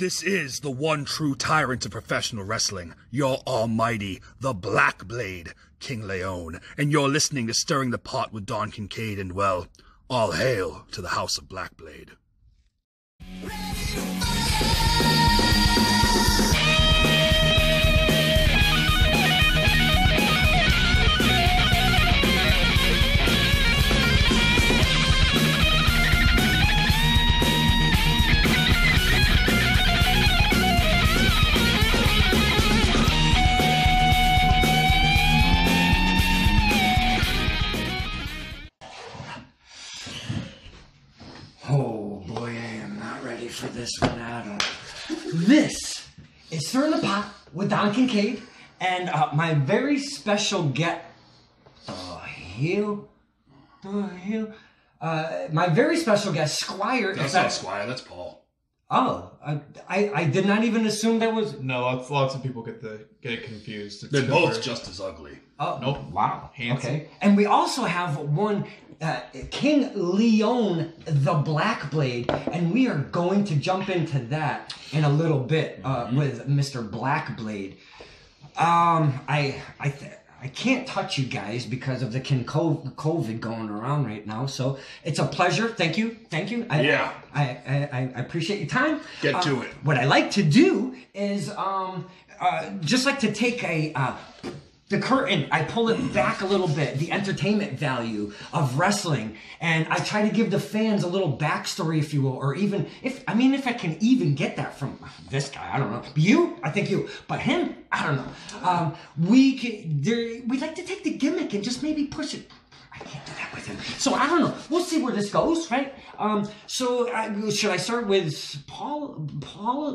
This is the one true tyrant of professional wrestling, your almighty, the Blackblade, King León, and you're listening to Stirring the Pot with Don Kincaid, and well, all hail to the House of Blackblade. Oh boy, I am not ready for this one at all. This is Stirring the Pot with Don Kincaid and my very special guest. My very special guest, Squire. That's not Squire, that's Paul. Oh, I did not even assume that was. No, lots of people get it confused. They're both just as ugly. Oh, nope. Wow. Handsome. Okay. And we also have one, King León, the Blackblade, and we are going to jump into that in a little bit with Mr. Blackblade. I can't touch you guys because of the COVID going around right now. So it's a pleasure. Thank you. I appreciate your time. Get to it. What I like to do is just like to take the curtain, I pull it back a little bit, the entertainment value of wrestling, and I try to give the fans a little backstory, if you will, or even if I can even get that from this guy, I don't know. You, I think you, but him, I don't know. We like to take the gimmick and just maybe push it. I can't do that with him, so I don't know. We'll see where this goes, right? Should I start with Paul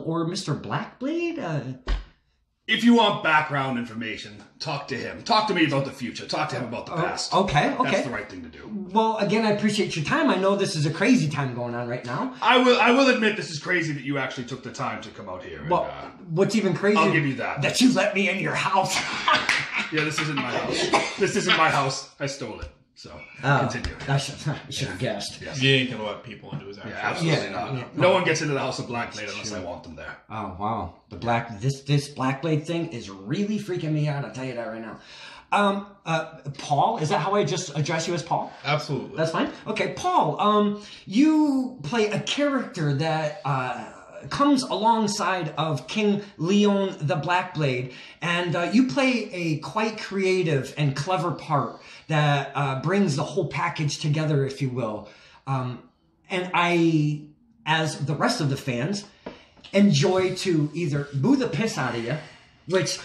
or Mr. Blackblade? If you want background information, talk to him. Talk to me about the future. Talk to him about the past. Okay. That's the right thing to do. Well, again, I appreciate your time. I know this is a crazy time going on right now. I will admit this is crazy that you actually took the time to come out here. Well, what's even crazier? I'll give you that. That you let me in your house. Yeah, this isn't my house. This isn't my house. I stole it. So, continue. I should have guessed. Yes. You ain't gonna let people into his house. Yeah, absolutely not. Yeah. No one gets into the House of Blackblade unless I want them there. Oh, wow. This Blackblade thing is really freaking me out. I'll tell you that right now. Paul, is that how I just address you as Paul? Absolutely. That's fine. Okay, Paul, you play a character that comes alongside of King León the Blackblade, and you play a quite creative and clever part that brings the whole package together, if you will. And I, as the rest of the fans, enjoy to either boo the piss out of you, which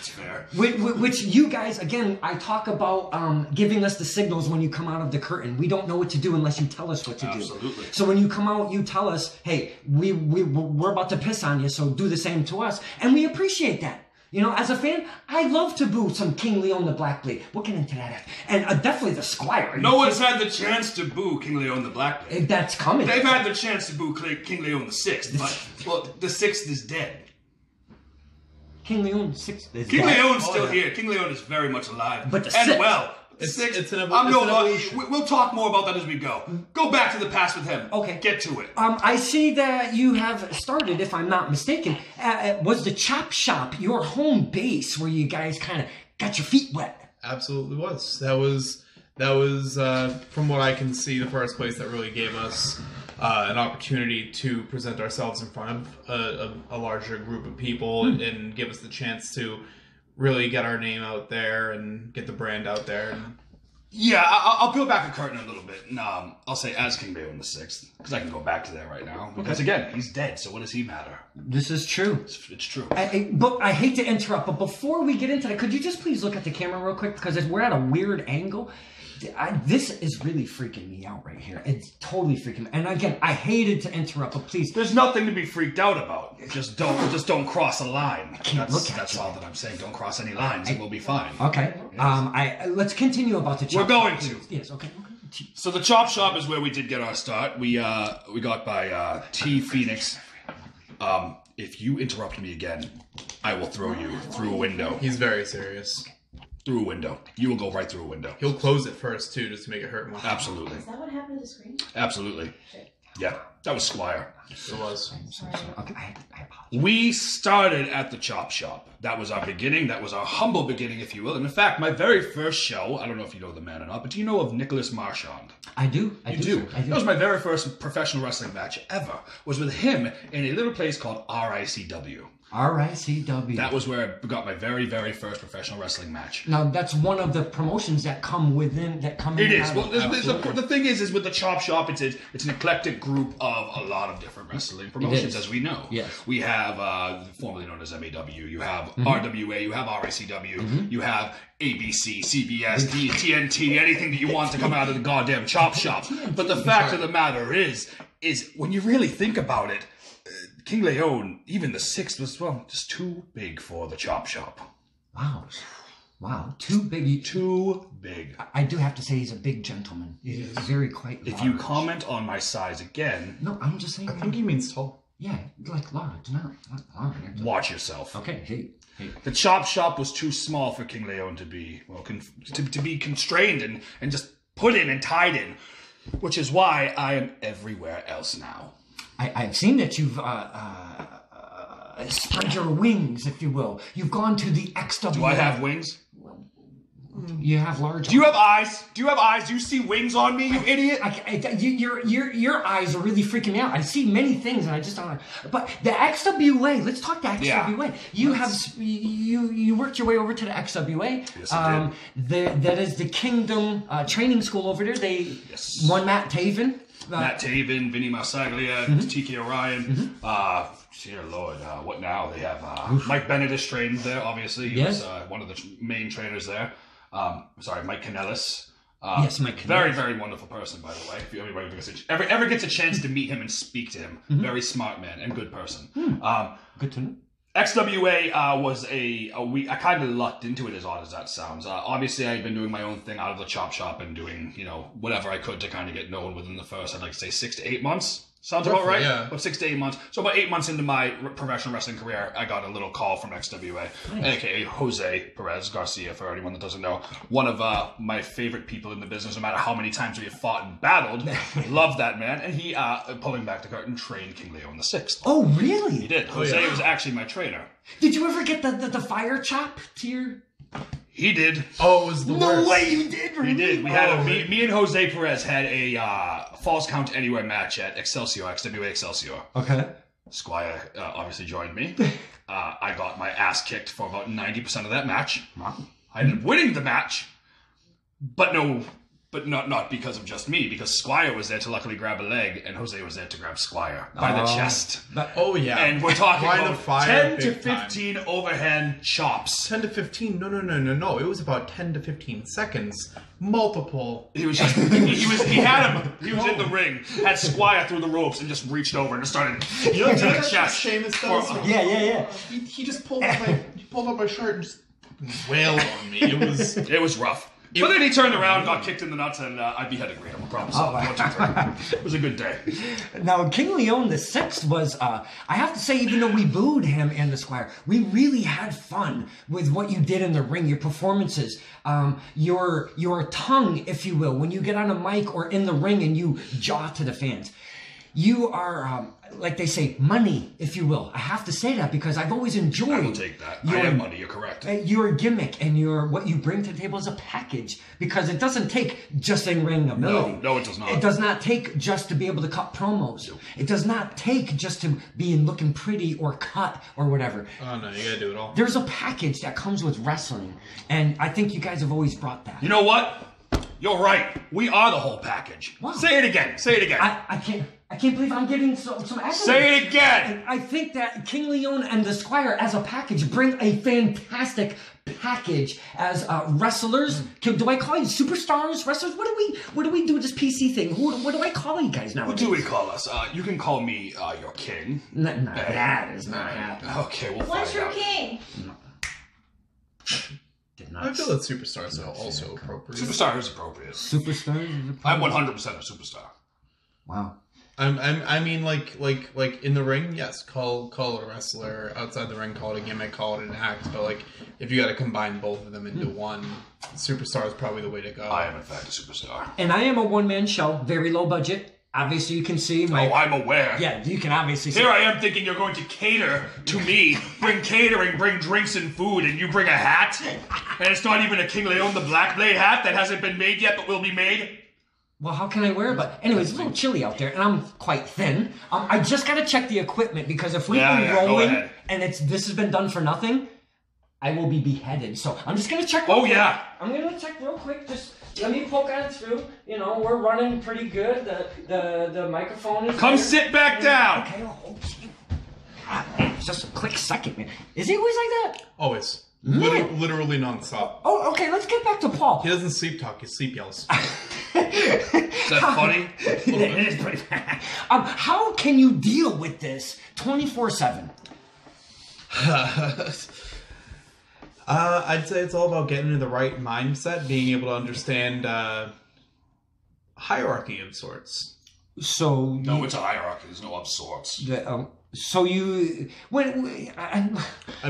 you guys, again, I talk about giving us the signals when you come out of the curtain. We don't know what to do unless you tell us what to do. Absolutely. So when you come out, you tell us, hey, we're about to piss on you, so do the same to us. And we appreciate that. You know, as a fan, I love to boo some King León the Blackblade. We'll get into that. And definitely the Squire. No one's had the chance to boo King León the Blackblade. That's coming. They've had the chance to boo King León the Sixth, but, well, the Sixth is dead. King León Sixth is King dead. León's still here. King León is very much alive. But the and Sixth. well, It's Sixth. an evolution. We'll talk more about that as we go. Go back to the past with him. Okay. Get to it. I see that you have started, if I'm not mistaken, was the Chop Shop your home base where you guys kind of got your feet wet? Absolutely was. That was from what I can see, the first place that really gave us an opportunity to present ourselves in front of a larger group of people and give us the chance to really get our name out there and get the brand out there. Yeah, I'll peel back the curtain a little bit, and I'll say as King León the Sixth, because I can go back to that right now. Because again, he's dead, so what does he matter? This is true. It's true. But I hate to interrupt, but before we get into that, could you just please look at the camera real quick? Because we're at a weird angle. This is really freaking me out right here. It's totally freaking me. And again, I hated to interrupt, but please. There's nothing to be freaked out about. Just don't cross a line. That's all that I'm saying. Don't cross any lines, and we'll be fine. Okay. Yes. Let's continue about the chop. We're going to. Yes. Okay. So the Chop Shop is where we did get our start. We got by T Phoenix. If you interrupt me again, I will throw you through a window. He's very serious. Through a window. You will go right through a window. He'll close it first, too, just to make it hurt more. Absolutely. Is that what happened to the screen? Absolutely. Shit. Yeah, that was Squire. It was. Okay, I apologize. We started at the Chop Shop. That was our beginning. That was our humble beginning, if you will. And in fact, my very first show, I don't know if you know the man or not, but do you know of Nicholas Marchand? I do. You do. I do. That was my very first professional wrestling match ever. Was with him in a little place called RICW. RICW. That was where I got my very, very first professional wrestling match. Now that's one of the promotions that come within that come. It is. Well, the thing is with the Chop Shop, it's an eclectic group of a lot of different wrestling promotions, as we know. Yes. We have formerly known as MAW. You have RWA. You have RICW. You have ABC, CBS, TNT, anything that you want to come out of the goddamn Chop Shop. But the fact of the matter is when you really think about it, King León, even the 6th was, well, just too big for the Chop Shop. Wow, too big. Too big. I do have to say he's a big gentleman. He's very quite large. If you comment on my size again... No, I'm just saying... I think he means tall. Yeah, like large, not large. Watch yourself. Okay, hey. The Chop Shop was too small for King León to be, well, to be constrained and just put in and tied in. Which is why I am everywhere else now. I've seen that you've spread your wings, if you will. You've gone to the XW. Do I have wings? You have large. Do you have eyes? Do you have eyes? Do you see wings on me, you idiot? Your eyes are really freaking me out. I see many things, and I just don't. But the XWA. Let's talk the XWA. Yeah. You worked your way over to the XWA. Yes, I did. That is the Kingdom training school over there. One Matt Taven. Matt Taven, Vinny Marsaglia, TK Orion. Dear Lord, what now? They have Mike Benedict trained there, obviously. He was one of the main trainers there. Mike Kanellis. Yes, Mike Kanellis. Very, very wonderful person, by the way. If everybody ever gets a chance to meet him and speak to him. Very smart man and good person. Good to know. XWA was I kind of lucked into it, as odd as that sounds. Obviously, I've been doing my own thing out of the Chop Shop and doing, whatever I could to kind of get known within the first, I'd like to say 6 to 8 months. Sounds about right? Yeah. About 6 to 8 months. So about 8 months into my professional wrestling career, I got a little call from XWA, aka Jose Perez Garcia, for anyone that doesn't know. One of my favorite people in the business, no matter how many times we have fought and battled. Love that man. And he, pulling back the curtain, trained King León the 6th. Oh, really? He did. Jose was actually my trainer. Did you ever get the fire chop to your... He did. Oh, it was the worst. No way you did, really? He did. We had me and Jose Perez had a Falls Count Anywhere match at Excelsior, XWA Excelsior. Okay. Squire obviously joined me. I got my ass kicked for about 90% of that match. I ended up winning the match, but not because of just me, because Squire was there to luckily grab a leg, and Jose was there to grab Squire by the chest. And we're talking about 10 to 15 overhand chops. 10 to 15? No. It was about 10 to 15 seconds. Multiple. He was just, he had him. He was in the ring, had Squire through the ropes, and just reached over and just started to the chest. Sheamus does. Yeah. He just pulled up my shirt and just wailed on me. It was rough. But then he turned around, got kicked in the nuts, and I beheaded Graham. I promise. It was a good day. Now, King León the 6th was, I have to say, even though we booed him and the Squire, we really had fun with what you did in the ring, your performances, your tongue, if you will, when you get on a mic or in the ring and you jaw to the fans. You are, like they say, money, if you will. I have to say that because I've always enjoyed... I will take that. I am money, you're correct. Your gimmick and what you bring to the table is a package. Because it doesn't take just in-ring ability. No, it does not. It does not take just to be able to cut promos. No. It does not take just to be looking pretty or cut or whatever. Oh, no, you gotta do it all. There's a package that comes with wrestling. And I think you guys have always brought that. You know what? You're right. We are the whole package. Wow. Say it again. I can't believe I'm getting some accolades. Say it again! I think that King León and the Squire as a package bring a fantastic package as wrestlers. Do I call you superstars, wrestlers? What do we do with this PC thing? What do I call you guys now? What do we call us? You can call me your king. No, that is not happening. Okay, we'll What's find your out. king? I feel that superstars are also appropriate. Superstar is appropriate. Superstars is appropriate. I'm 100% a superstar. Wow. I mean, like in the ring, yes, call it a wrestler. Outside the ring, call it a gimmick, call it an act. But like, if you got to combine both of them into one, superstar is probably the way to go. I am in fact a superstar. And I am a one-man show, very low budget. Obviously, you can see my... Oh, I'm aware. Yeah, you can obviously see... Here I am thinking you're going to cater to me, bring catering, bring drinks and food, and you bring a hat? And it's not even a King León the Blackblade hat that hasn't been made yet but will be made? Well, how can I wear it? But anyways, it's a little chilly out there, and I'm quite thin. I just got to check the equipment, because if we've been rolling and this has been done for nothing, I will be beheaded. So I'm just going to check. Oh, yeah. I'm going to check real quick. Just let me poke on through. You know, we're running pretty good. The microphone is Come there. Sit back down. Okay, it's just a quick second, man. Is he always like that? Always. Yeah. Literally nonstop. Oh, okay, let's get back to Paul. He doesn't sleep talk, he sleep yells. Is that funny? It is pretty bad. How can you deal with this 24/7? I'd say it's all about getting into the right mindset, being able to understand hierarchy of sorts. So No, it's a hierarchy. There's no of sorts. So you I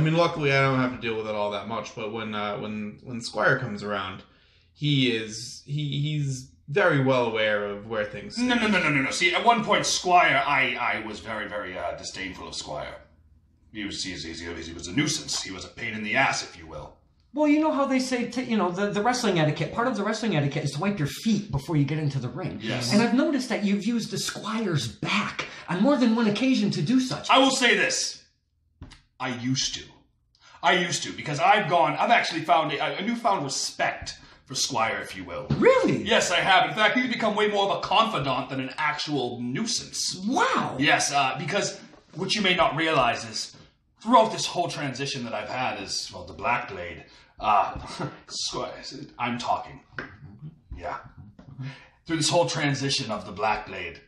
mean, luckily I don't have to deal with it all that much. But when Squire comes around, he's very well aware of where things. No. See, at one point, Squire, I was very, very disdainful of Squire. He was a nuisance. He was a pain in the ass, if you will. Well, you know how they say, the wrestling etiquette. Part of the wrestling etiquette is to wipe your feet before you get into the ring. Yes. And I've noticed that you've used the Squire's back on more than one occasion to do such. I will say this. I used to, because I've actually found a newfound respect for Squire, if you will. Really? Yes, I have. In fact, he's become way more of a confidant than an actual nuisance. Wow. Yes, because what you may not realize is, throughout this whole transition that I've had as, well, the Blackblade, I'm talking. Yeah. Through this whole transition of the Blackblade,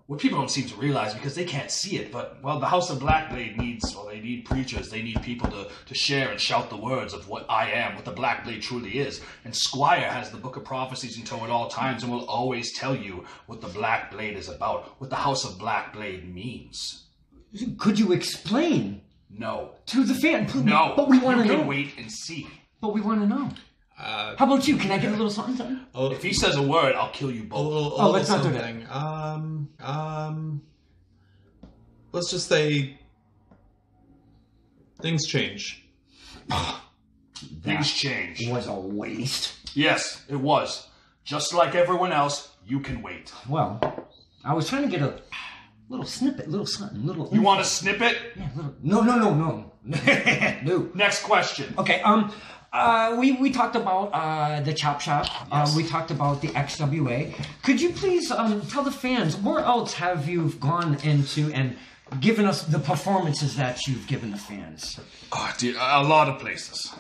what people don't seem to realize, because they can't see it, but, well, the House of Blackblade they need preachers, they need people to share and shout the words of what I am, what the Blackblade truly is. And Squire has the Book of Prophecies in tow at all times and will always tell you what the Blackblade is about, what the House of Blackblade means. Could you explain? No. To the fan? No. But we want to know. You can wait and see. But we want to know. How about you? Can I get a little something? If he says a word, I'll kill you both. Let's not do that. Let's just say things change. Things change. It was a waste. Yes, it was. Just like everyone else, you can wait. Well, I was trying to get a little snippet, little something, little... You want a snippet? Yeah, little... No. No. Next question. Okay, we talked about the Chop Shop. Yes. We talked about the XWA. Could you please tell the fans, where else have you gone into and given us the performances that you've given the fans? Oh, dude, a lot of places.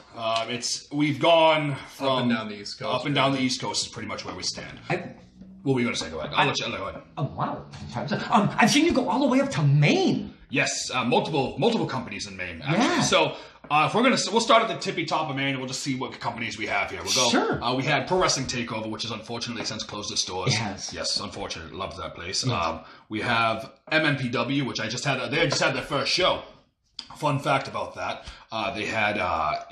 We've gone from... Up and down the East Coast. Up and down the East Coast is pretty much where we stand. What were you going to say? Go ahead. I'll let you go ahead. Oh, wow. I've seen you go all the way up to Maine. Yes, multiple companies in Maine, actually. Yeah. So, we'll start at the tippy top of Maine, and we'll just see what companies we have here. We'll go. Sure. We had Pro Wrestling Takeover, which has unfortunately since closed its doors. It has. Yes, unfortunate. Loved that place. Yes. We have MMPW, which they just had their first show. Fun fact about that, they had,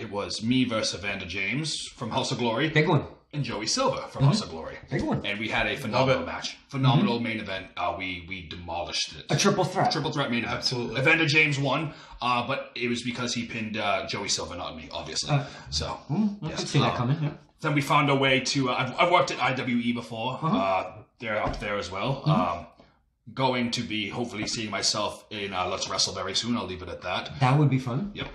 it was me versus Evander James from House of Glory. Big one. And Joey Silva from House of Glory. Big one. And we had a phenomenal match. Phenomenal main event. We demolished it. A triple threat. Triple threat main event. Absolutely. Evander James won, but it was because he pinned Joey Silva, not me, obviously. I yes. see that coming, yeah. Then we found a way to... I've worked at IWE before. They're up there as well. Going to be hopefully seeing myself in Let's Wrestle very soon. I'll leave it at that. That would be fun. Yep.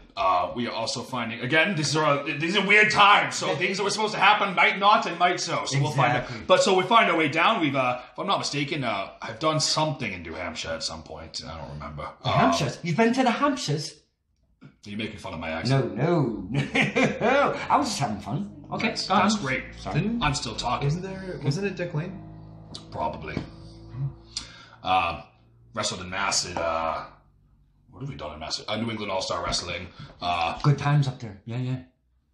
We are also finding, again, these are weird times. So things that were supposed to happen might not and might so. So we'll find out. But so we find our way down. We've, if I'm not mistaken, I've done something in New Hampshire at some point. I don't remember. The Hampshires? You've been to the Hampshires? Are you making fun of my accent? No. I was just having fun. Okay. That's great. Sorry. I'm still talking. Wasn't it Dick Lane? Probably. Wrestled in Mass at, what have we done in Mass? New England All-Star Wrestling. Good times up there. Yeah.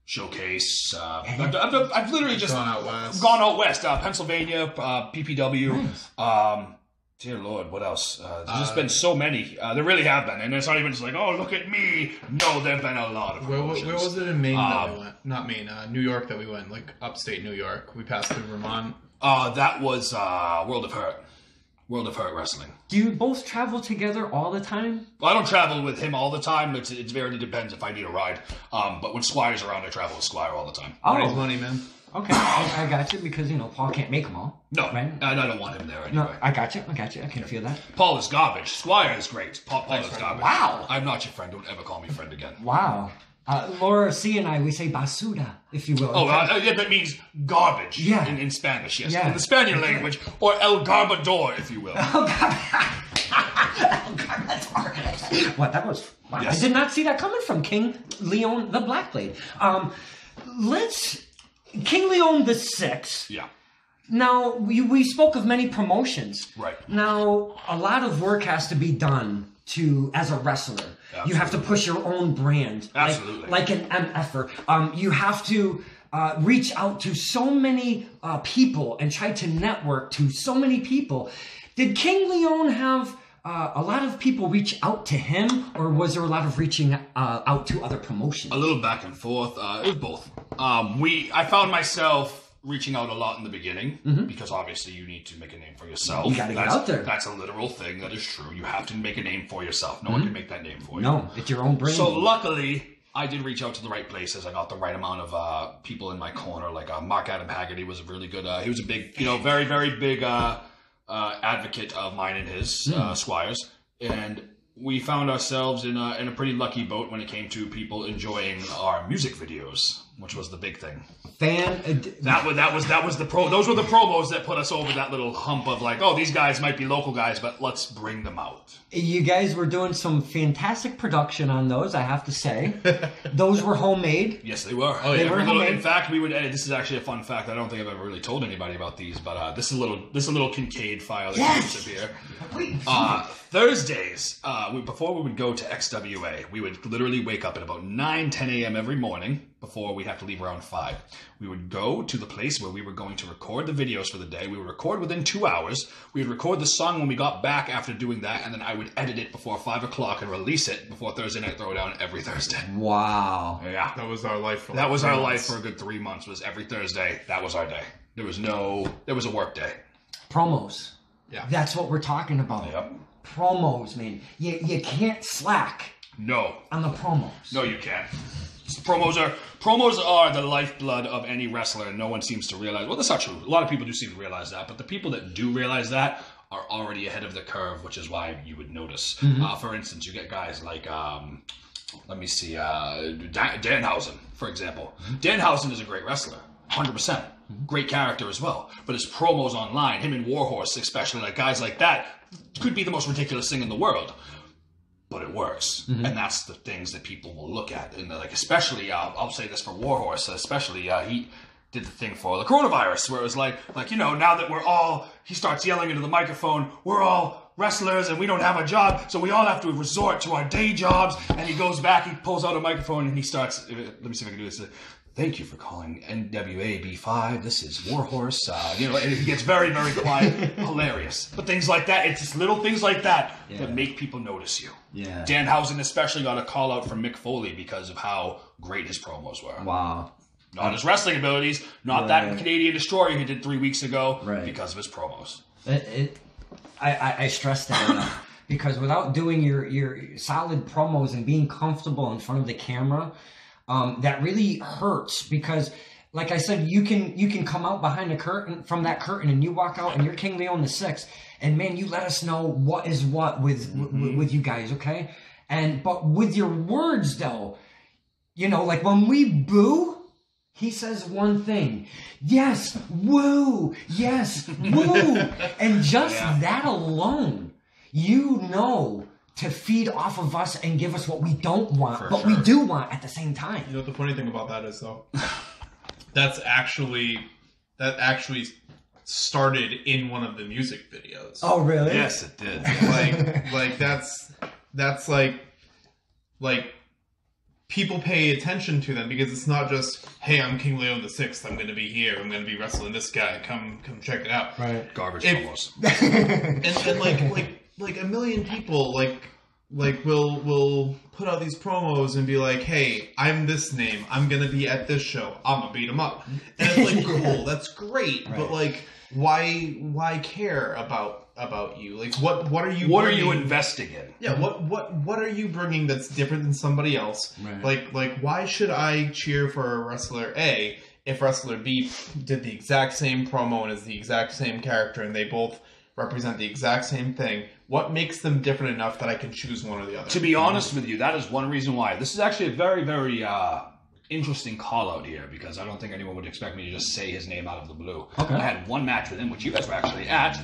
Showcase. I've literally just Gone out west. Pennsylvania, PPW. Nice. Dear Lord, what else? There's just been so many. There really have been. And it's not even just like, oh, look at me. No, there have been a lot of promotions. Where was it in Maine that we went? Not Maine, New York that we went, like upstate New York. We passed through Vermont. That was World of Hurt. World of Hurt Wrestling. Do you both travel together all the time? Well, I don't travel with him all the time. It very depends if I need a ride. But when Squire's around, I travel with Squire all the time. Money's money, man. Okay, I got you, because, Paul can't make them all. No, right? I don't want him there anyway. No, I got you. I can feel that. Paul is garbage. Squire is great. Paul is garbage. Wow. I'm not your friend. Don't ever call me friend again. Wow. Laura C and I, we say basura, if you will. Oh, yeah, that means garbage in Spanish, yes. Yeah. In the Spanish language, or El Garbador, if you will. El Garbador. What, that was... Wow. Yes. I did not see that coming from King León the Blackblade. King León the Sixth. Yeah. Now, we spoke of many promotions. Right. Now, a lot of work has to be done as a wrestler. Absolutely. You have to push your own brand. Absolutely. Like an MFer. You have to reach out to so many people and try to network to so many people. Did King León have a lot of people reach out to him, or was there a lot of reaching out to other promotions? A little back and forth. It was both. I found myself reaching out a lot in the beginning, because obviously you need to make a name for yourself. You gotta get out there. That's a literal thing. That is true. You have to make a name for yourself. No one can make that name for you. No, it's your own brand. So luckily, I did reach out to the right places. I got the right amount of people in my corner. Like Mark Adam Haggerty was a really good. He was a big, very, very big advocate of mine and his Squires, and we found ourselves in a pretty lucky boat when it came to people enjoying our music videos, which was the big thing. Those were the promos that put us over that little hump of like, oh, these guys might be local guys, but let's bring them out. You guys were doing some fantastic production on those, I have to say. Those were homemade. Yes, they were. Oh, yeah. They were homemade. In fact, we would. This is actually a fun fact. I don't think I've ever really told anybody about these, but this is a little Kincaid file that comes up here. Thursdays, before we would go to XWA, we would literally wake up at about 9, 10 a.m. every morning before we'd have to leave around 5. We would go to the place where we were going to record the videos for the day. We would record within 2 hours. We would record the song when we got back after doing that, and then I would edit it before 5 o'clock and release it before Thursday Night Throwdown every Thursday. Wow. Yeah. That was our life for a good 3 months, was every Thursday. That was our day. There was a work day. Promos. Yeah. That's what we're talking about. Yep. Promos, man. You can't slack. No. On the promos. No, you can't. Promos are the lifeblood of any wrestler, and no one seems to realize. Well, that's not true. A lot of people do seem to realize that, but the people that do realize that are already ahead of the curve, which is why you would notice. For instance, you get guys like, Danhausen, for example. Danhausen is a great wrestler, 100%. Great character as well. But his promos online, him and Warhorse especially, like guys like that, could be the most ridiculous thing in the world. But it works. And that's the things that people will look at. And like, especially, I'll say this for Warhorse, especially, he did the thing for the coronavirus, where it was like, now that he starts yelling into the microphone, we're all wrestlers and we don't have a job, so we all have to resort to our day jobs. And he goes back, he pulls out a microphone and he starts, let me see if I can do this. Thank you for calling NWA B5. This is Warhorse. And he gets very, very quiet. Hilarious. But things like that, it's just little things like that that make people notice you. Yeah. Danhausen especially got a call out from Mick Foley because of how great his promos were. Wow. Not his wrestling abilities, not that Canadian Destroyer he did 3 weeks ago, because of his promos. I stress that enough. Because without doing your solid promos and being comfortable in front of the camera, that really hurts, because like I said, you can come out behind the curtain, from that curtain, and you walk out and you're King León the Sixth, and man, you let us know what is what with you guys, okay? But with your words though, like when we boo, he says one thing: yes, woo, yes, woo, and just that alone, to feed off of us and give us what we don't want, but we do want at the same time. You know what the funny thing about that is, though? that actually started in one of the music videos. Oh, really? Yes, it did. like that's like people pay attention to them, because it's not just, hey, I'm King León the Sixth, I'm going to be here, I'm going to be wrestling this guy, come check it out. Right. Garbage promos. and like a million people will put out these promos and be like, hey, I'm this name, I'm gonna be at this show, I'm gonna beat him up. And it's like, cool, that's great, but like, why care about about you? Like, what are you? What are you investing in? Yeah, what are you bringing that's different than somebody else? Right. Like, why should I cheer for wrestler A if wrestler B did the exact same promo and is the exact same character and they both represent the exact same thing? What makes them different enough that I can choose one or the other? To be honest with you, that is one reason why. This is actually a very, very interesting call out here, because I don't think anyone would expect me to just say his name out of the blue. Okay. I had one match with him, which you guys were actually at.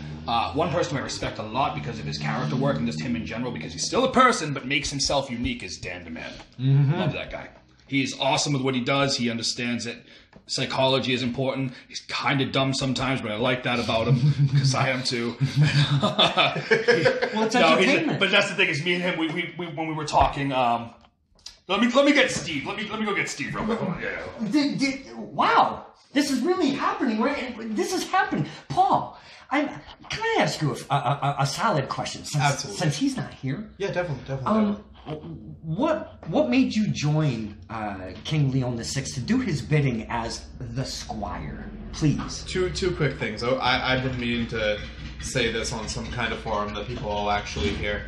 One person I respect a lot because of his character work and just him in general, because he's still a person but makes himself unique, is Dan DeMann. Love that guy. He's awesome with what he does. He understands that psychology is important. He's kind of dumb sometimes, but I like that about him because I am too. Well, it's entertainment. But that's the thing, is me and him, we when we were talking, let me get Steve. Let me go get Steve real quick. Yeah. Wow, this is really happening, right? This is happening, Paul. Can I ask you a solid question? Since he's not here. Yeah, definitely. What made you join King León VI to do his bidding as the Squire? Please. Two quick things. I've been meaning to say this on some kind of forum that people will actually hear.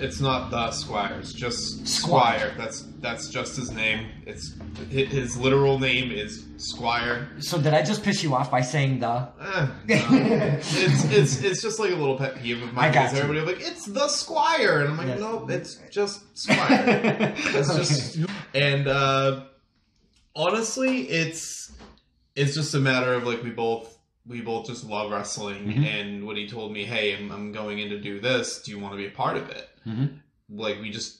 It's not the Squire. It's just Squire. That's just his name. It's his literal name is Squire. So did I just piss you off by saying the? No. It's just like a little pet peeve of mine. Because everybody will be like, it's the Squire, and I'm like, no, it's just Squire. It's just, and honestly, it's just a matter of like we both just love wrestling, and when he told me, hey, I'm going in to do this, do you want to be a part of it? Like we just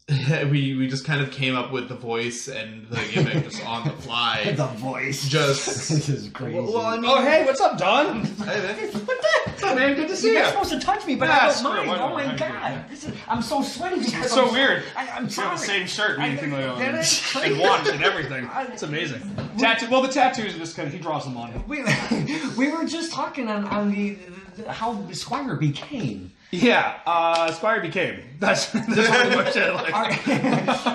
kind of came up with the voice and the gimmick just on the fly. The voice. Just this is crazy. Well, I mean, Oh, hey, what's up, Don? hey, man. What the? What's up, man? Good to see you. You're supposed to touch me, but Yeah, I don't screw it, mind. why Oh not? my How you god, I'm so sweaty. Because It's so weird. I'm We sorry. have the same shirt and anything like That is that. crazy. And watch and everything. It's amazing. Tattoo. Well, the tattoos are just kind of, he draws them on. We were just talking on the how Squire became. Yeah, Squire became. That's pretty much it. Like.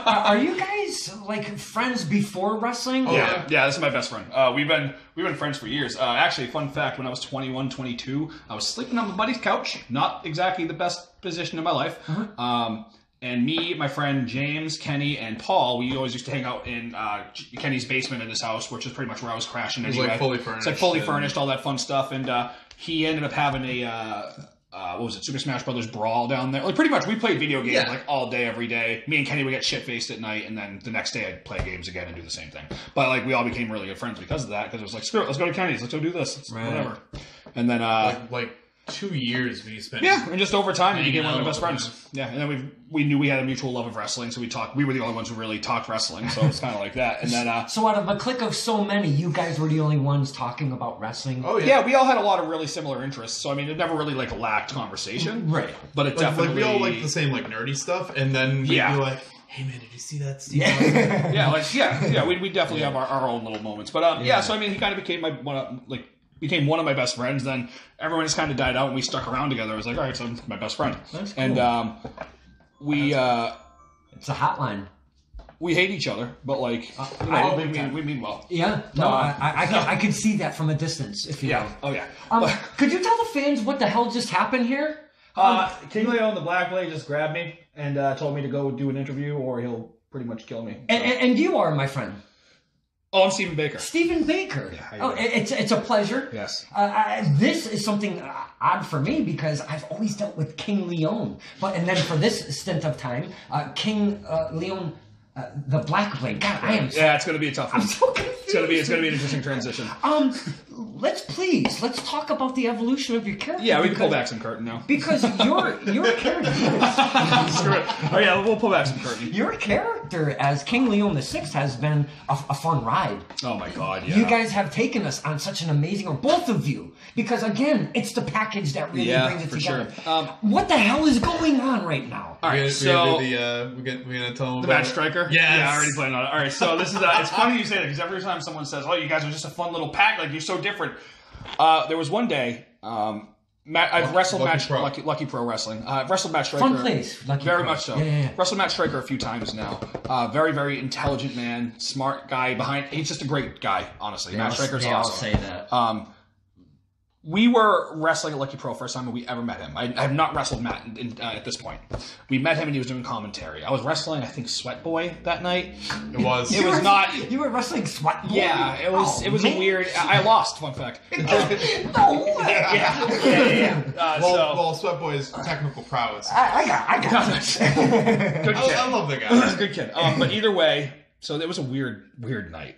Are you guys like friends before wrestling? Yeah, this is my best friend. We've been friends for years. Actually, fun fact, when I was 21, 22, I was sleeping on my buddy's couch. Not exactly the best position in my life. And me, my friend James, Kenny, and Paul, we always used to hang out in Kenny's basement in his house, which is pretty much where I was crashing anyway. It was like fully furnished. It's like fully furnished, all that fun stuff. And he ended up having a... what was it? Super Smash Brothers Brawl down there. Like pretty much, we played video games like all day, every day. Me and Kenny would get shit faced at night, and then the next day I'd play games again and do the same thing. But like we all became really good friends because of that. Because it was like, screw it, let's go to Kenny's, let's go do this, whatever. And then like 2 years we spent. Yeah, and just over time, he became one of my best Hanging out friends. Yeah, and then we knew we had a mutual love of wrestling, so we talked. We were the only ones who really talked wrestling, so it's kind of like that. And then, So out of a clique of so many, you guys were the only ones talking about wrestling. Oh yeah, we all had a lot of really similar interests. So I mean, it never really like lacked conversation, Right? But it definitely we all like the same like nerdy stuff, and then we'd be like, hey man, did you see that, Steve? we definitely have our own little moments. But so I mean, he kind of became became one of my best friends. Then everyone just kind of died out, and we stuck around together. I was like, all right, so I'm my best friend. That's cool. And It's a hotline. we hate each other, but like we mean well. Yeah, no, I could see that from a distance. If you will. Oh yeah. Could you tell the fans what the hell just happened here? King León the Blackblade just grabbed me and told me to go do an interview or he'll pretty much kill me. And you are my friend. Oh, I'm Stephen Baker. Stephen Baker. Yeah, it's a pleasure. Yes. This is something odd for me because I've always dealt with King León, and then for this stint of time, King León the Blackblade. God, I am. Yeah, it's going to be a tough one. I'm so confused. It's going to be an interesting transition. Let's talk about the evolution of your character. Yeah, we can pull back some curtain now. Because your character. Screw it. Oh yeah, we'll pull back some curtain. Your character as King León VI has been a fun ride. Oh my god, yeah. You guys have taken us on such an amazing, or both of you, because again, it's the package that really brings it together. Sure. What the hell is going on right now? All right, we're gonna tell them the about match striker. Yes. Yeah, I already planned on it. All right, so this is it's funny you say that because every time someone says, "Oh, you guys are just a fun little pack, like you're so different." There was one day. I've wrestled Lucky Pro Wrestling. I've wrestled Matt Striker. Fun place. Lucky very Pro. much so. Yeah. Wrestled Matt Striker a few times now. Very, very intelligent man, smart guy behind. He's just a great guy, honestly. Matt Striker's awesome. I'll say that. we were wrestling at Lucky Pro first time we ever met him. I have not wrestled Matt at this point. We met him and he was doing commentary. I was wrestling, I think, Sweat Boy that night. It was. It was not. You were wrestling Sweat Boy? Yeah, it was. It was a weird. I lost. Fun fact. No way. Yeah. Well, Sweat Boy's technical prowess. I got it. Good kid. I love the guy. Good kid. But either way, so it was a weird night.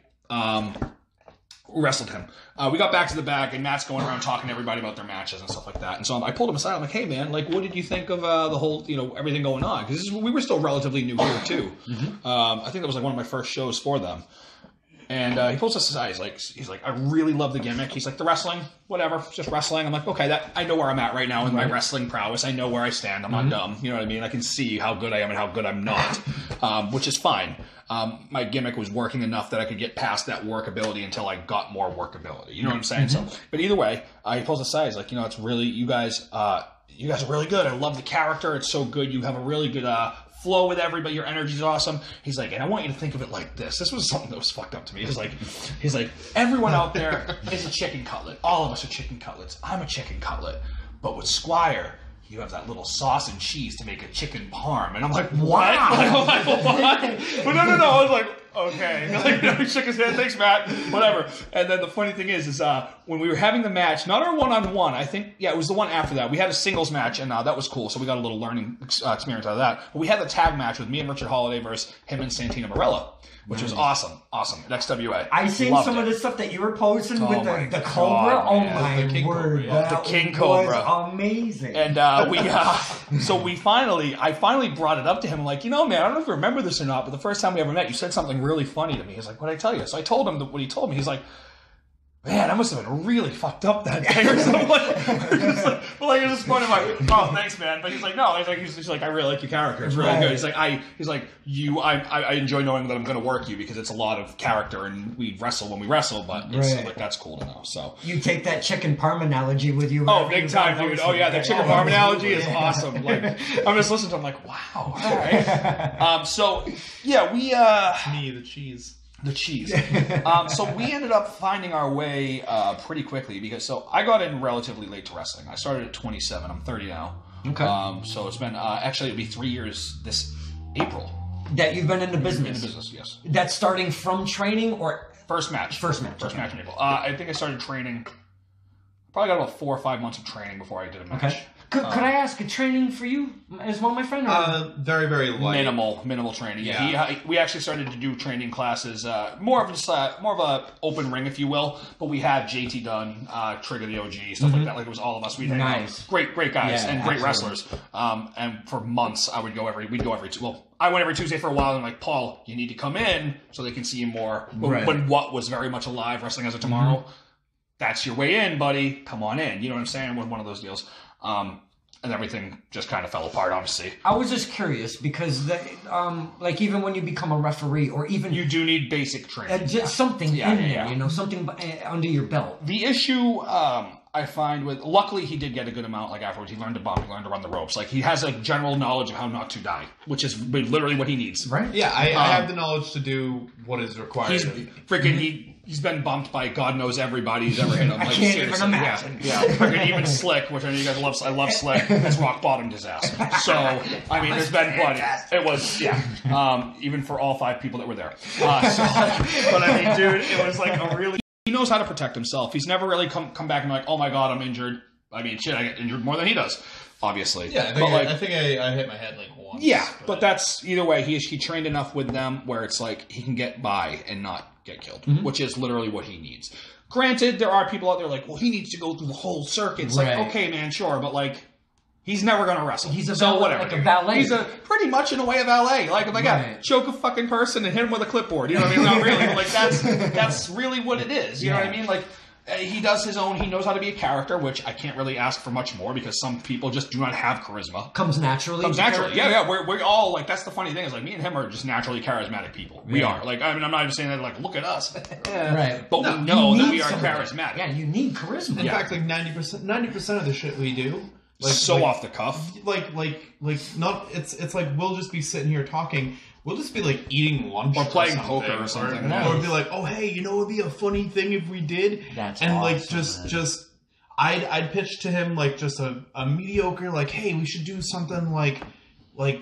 We wrestled him. We got back to the back, and Matt's going around talking to everybody about their matches and stuff like that. And so I pulled him aside. I'm like, "Hey, man, like, what did you think of the whole, everything going on?" Because we were still relatively new here too. I think that was like one of my first shows for them. And he pulls us aside. He's like, "I really love the gimmick." He's like, "The wrestling, whatever, just wrestling." I'm like, "Okay, I know where I'm at right now in my wrestling prowess. I know where I stand. I'm not dumb. You know what I mean? I can see how good I am and how good I'm not, which is fine." My gimmick was working enough that I could get past that workability until I got more workability. You know what I'm saying? So, but either way, he pulls aside. He's like, "It's really you guys are really good. I love the character. It's so good. You have a really good flow with everybody. Your energy's awesome." He's like, "And I want you to think of it like this." This was something that was fucked up to me. He's like, "Everyone out there is a chicken cutlet. All of us are chicken cutlets. I'm a chicken cutlet. But with Squire, you have that little sauce and cheese to make a chicken parm." And I'm like, "What?" I'm like, "What?" But no. I was like, "Okay." He shook his head. "Thanks, Matt." Whatever. And then the funny thing is when we were having the match, not our one-on-one, I think, it was the one after that. We had a singles match, and that was cool. So we got a little learning experience out of that. But we had the tag match with me and Richard Holiday versus him and Santino Morello, which was awesome at XWA. I seen some of the stuff that you were posting with the Cobra. God, oh man. my word, The King Cobra was amazing. And I finally brought it up to him. I'm like, "Man, I don't know if you remember this or not, but the first time we ever met, you said something really funny to me." He's like, "What did I tell you?" So I told him what he told me. He's like, "Man, I must have been really fucked up that day," or something. It was just funny. I'm like, "Oh, thanks, man." But he's like, "No." He's like, "I really like your character. It's really good." He's like, I enjoy knowing that I'm going to work you because it's a lot of character and we wrestle when we wrestle, but it's like that's cool to know." So you take that chicken parm analogy with you. Oh, big time, dude. Oh yeah, the chicken parm analogy is awesome. Like I'm just listening to him like, wow, all right. So yeah, we Me, the cheese. The cheese. So we ended up finding our way pretty quickly because I got in relatively late to wrestling. I started at 27. I'm 30 now. Okay. So it's been actually it'll be 3 years this April. That you've been in the business. In the business, yes. That's starting from training or first match. First match in April. I think I started training. Probably got about 4 or 5 months of training before I did a match. Okay. Could I ask a training for you as well, my friend? Or? Very, very light. Minimal training. Yeah. We actually started to do training classes, more of a open ring, if you will. But we had JT Dunn, Trigger the OG, stuff like that. Like it was all of us. We'd hang out. Great guys and great wrestlers. And for months, we'd go every. I went every Tuesday for a while, and I'm like, "Paul, you need to come in so they can see you more." When what was very much alive, Wrestling as of Tomorrow. That's your way in, buddy. Come on in. You know what I'm saying? With one of those deals. And everything just kind of fell apart, obviously. I was just curious because, even when you become a referee, or even you do need basic training, something in there, something under your belt. The issue I find luckily he did get a good amount. Like afterwards, he learned to bump, he learned to run the ropes. Like he has a general knowledge of how not to die, which is literally what he needs. Right? Yeah, I have the knowledge to do what is required. He's been bumped by God knows everybody who's ever hit him. I can't even imagine. Yeah. Freaking even Slick, which I know you guys love. I love Slick. Has rock bottomed his ass. So I mean, there's been plenty. It was even for all 5 people that were there. But I mean, dude, it was like a really. He knows how to protect himself. He's never really come back and be like, "Oh my God, I'm injured." I mean, shit, I get injured more than he does. Obviously. Yeah, I think I hit my head like once. Yeah, but that's either way. He trained enough with them where it's like he can get by and not get killed, which is literally what he needs. Granted, there are people out there like, "Well, he needs to go through the whole circuit." It's like, okay, man, sure, but like, he's never going to wrestle. He's whatever. Like a valet. He's pretty much in a way a valet. Like if I got choke a fucking person and hit him with a clipboard, you know what I mean? Not really, but like that's really what it is. You know what I mean? Like. He does his own. He knows how to be a character, which I can't really ask for much more because some people just do not have charisma. Comes naturally. Yeah. We're all like that's the funny thing is like me and him are just naturally charismatic people. We are like I'm not even saying that like look at us, right? But we know that we are charismatic. Yeah, you need charisma. In fact, like 90% of the shit we do, off the cuff. Like not. It's like we'll just be sitting here talking. We'll just be like eating lunch or playing poker or something. Or be like, "Oh, hey, it'd be a funny thing if we did." That's and awesome, like just I'd pitch to him like just a mediocre, like, hey, we should do something like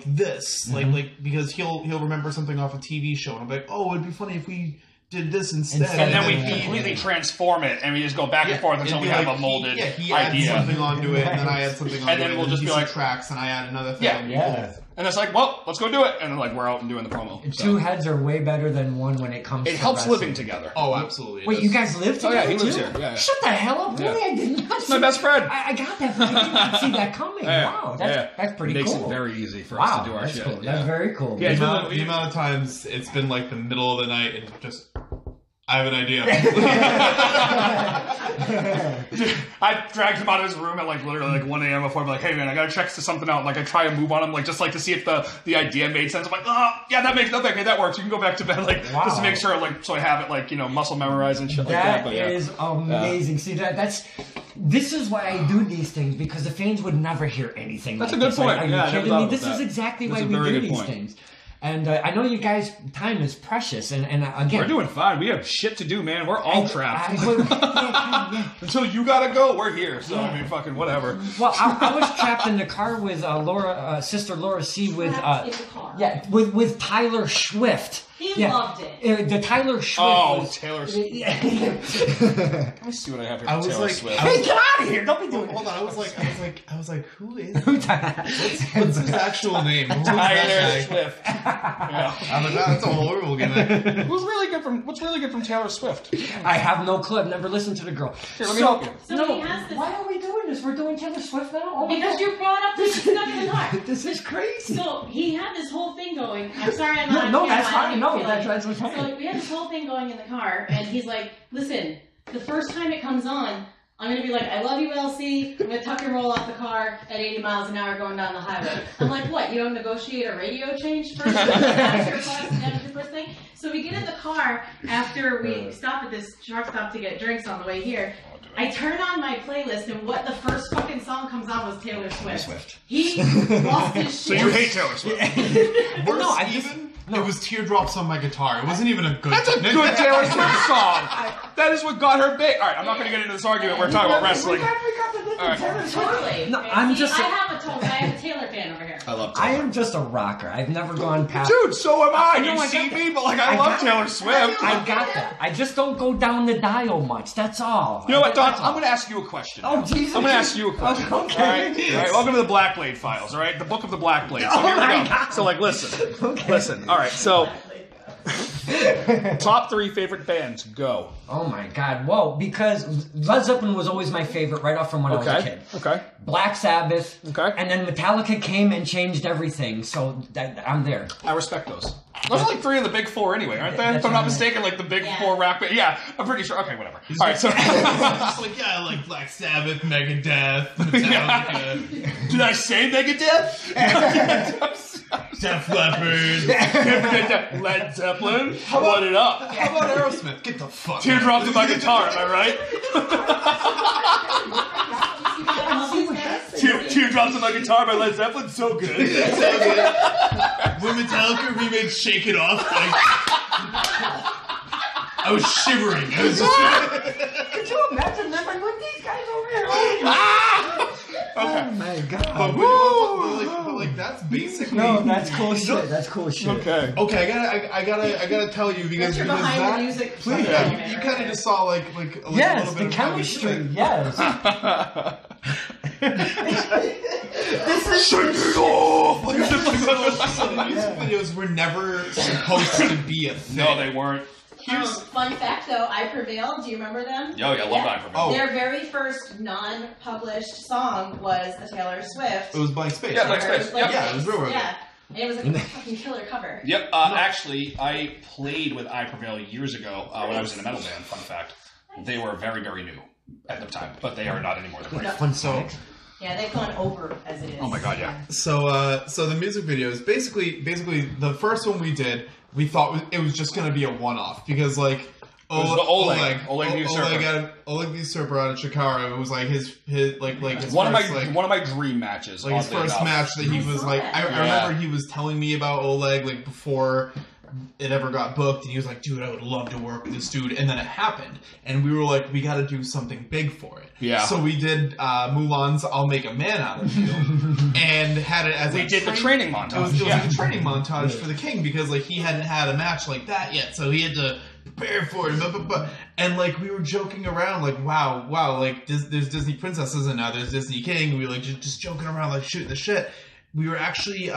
this, like because he'll remember something off a TV show, and I'm like, oh, it'd be funny if we did this instead. And then we completely transform it, and we just go back and forth until we have a molded he idea. adds something onto it, and then I add something onto it, And then we'll just be like, tracks, and I add another thing. Yeah. And it's like, well, let's go do it. And then like we're out and doing the promo. Two heads are way better than one when it comes to helps wrestling. living together. Oh, absolutely. Wait, you guys live together? Oh, yeah, he lives too? here. Yeah. Shut the hell up. Really? I did not see my best friend. I got that. I did not see that coming. Wow. That's pretty Makes cool. it very easy for us to do our that's shit. cool. That's very cool. Yeah, The amount of times it's been like the middle of the night and just, I have an idea. I dragged him out of his room at like literally like 1 a.m. before. I'm like, hey man, I gotta check something out. Like I try a move on him, like just like to see if the idea made sense. I'm like, oh yeah, that works. You can go back to bed, like just to make sure, like so I have it like muscle memorized and shit like that. But, That is amazing. See this is why I do these things, because the fans would never hear anything. That's like a good this. point. Like, are you Yeah, I never kidding thought me? about This that. is exactly That's why a we very do good these point. things. And I know you guys' time is precious, and again, we're doing fine. We have shit to do, man. We're all trapped. Yeah. Until you gotta go, we're here. So I mean, fucking whatever. Well, I was trapped in the car with Sister Laura C. with with Tyler Swift. He loved it. The Tyler Swift. Oh, was, Taylor Swift. Let me see what I have here. I was Taylor like, Swift. Hey, get out of here! Don't be doing Hold on, I was like, who is? that. What's his actual name? Who is Tyler that guy? Swift. Yeah. I'm like, that's a horrible gimmick. What's really good from Taylor Swift? I have no clue. I've never listened to the girl. Here, let me help you. So he has this. Why are we doing this? We're doing Taylor Swift now? Oh my Because God. you brought up this stuff in the car. This is crazy. So he had this whole thing going. I'm sorry, I'm not. No, on that's camera, I fine. don't No, feel that's what's So fine. we had this whole thing going in the car, and he's like, "Listen, the first time it comes on, I'm gonna be like, I love you, LC. I'm gonna tuck and roll off the car at 80 miles an hour going down the highway." I'm like, "What? You don't negotiate a radio change first? That's your first thing." So we get in the car after we stop at this truck stop to get drinks on the way here. I turn on my playlist, and what the first fucking song comes on was Taylor Swift. He lost his So shit. you hate Taylor Swift? Worse No, I just- even, it was Teardrops on My Guitar. It wasn't even a good That's a good Taylor Swift song. That is what got her big. All right, I'm not going to get into this argument. We're talking about wrestling. We got the All right. Taylor Swift. Totally. No, And I'm see, just. I have a Taylor fan over here. I love I Taylor. am just a rocker. I've never gone past. Dude, so am I. know, You I see got me, that. but like I I love got Taylor Swift. I got that. I just don't go down the dial much. That's all. You know what, Don? That's all. I'm going to ask you a question. Oh, now. Jesus. I'm going to ask you a question. Okay. All right? All right, welcome to the Blackblade files, all right? The book of the Blackblade. So Oh here we my go. God. So, like, listen. Okay. Listen. All right, so top 3 favorite bands, go. Oh my God! Whoa! Because Led Zeppelin was always my favorite right off from when I was a kid. Okay. Black Sabbath. Okay. And then Metallica came and changed everything. So I'm there. I respect those. Those are like 3 of the big 4 anyway, aren't they? If That's I'm not what I meant. mistaken, like the big Yeah. 4 rap band. Yeah, I'm pretty sure. Okay, whatever. All right, so Just like, yeah, I like Black Sabbath, Megadeth, Metallica, did I say Megadeth? Def Leppard. Led Zeppelin. What it up? How about Aerosmith? Get the fuck Teardrops in my guitar. Am I right? Teardrops in my guitar by Led Zeppelin. So good. When Metallica remade Shake It Off, I was shivering. I was just Could you imagine them? Like, look at these guys over here. Oh my God! but like that's basically No, that's cool shit. That's cool shit. Okay. Okay, I gotta tell you because You're because behind that, the music. Please, yeah, you kind of just saw like a Yes, little the bit of how we do chemistry. it. Yes. Shake it off. So the music videos were never supposed to be a thing. No, they weren't. Fun fact though, I Prevail, do you remember them? Oh yeah, love that for me. Oh. Their very first non-published song was a Taylor Swift. It was Blank Space. Yeah, right? Blank Space. Yep. Yeah, it was real. Yeah. And it was like a fucking killer cover. Yep. Actually, I played with I Prevail years ago when I was in a metal band. Fun fact. They were very, very new at the time, but they are not anymore. They're great. Fun So Yeah, they've gone over as it is. Oh my god, yeah. so the music videos basically the first one we did, we thought it was just gonna be a one-off because like. was the Oleg the Usurper. Oleg the Usurper out of Chicago. It was like his his One first, of my dream matches. like his oddly first enough. match that he was like. I remember he was telling me about Oleg like before it ever got booked, and he was like, dude, I would love to work with this dude, and then it happened, and we were like, we got to do something big for it. Yeah. So we did Mulan's "I'll Make a Man Out of You," and had it as we did the training montage. It was like a training montage for the king, because like he hadn't had a match like that yet, so he had to prepare for it. And like we were joking around, like wow, like there's Disney princesses and now there's Disney king. We were like just joking around, like shooting the shit. We were actually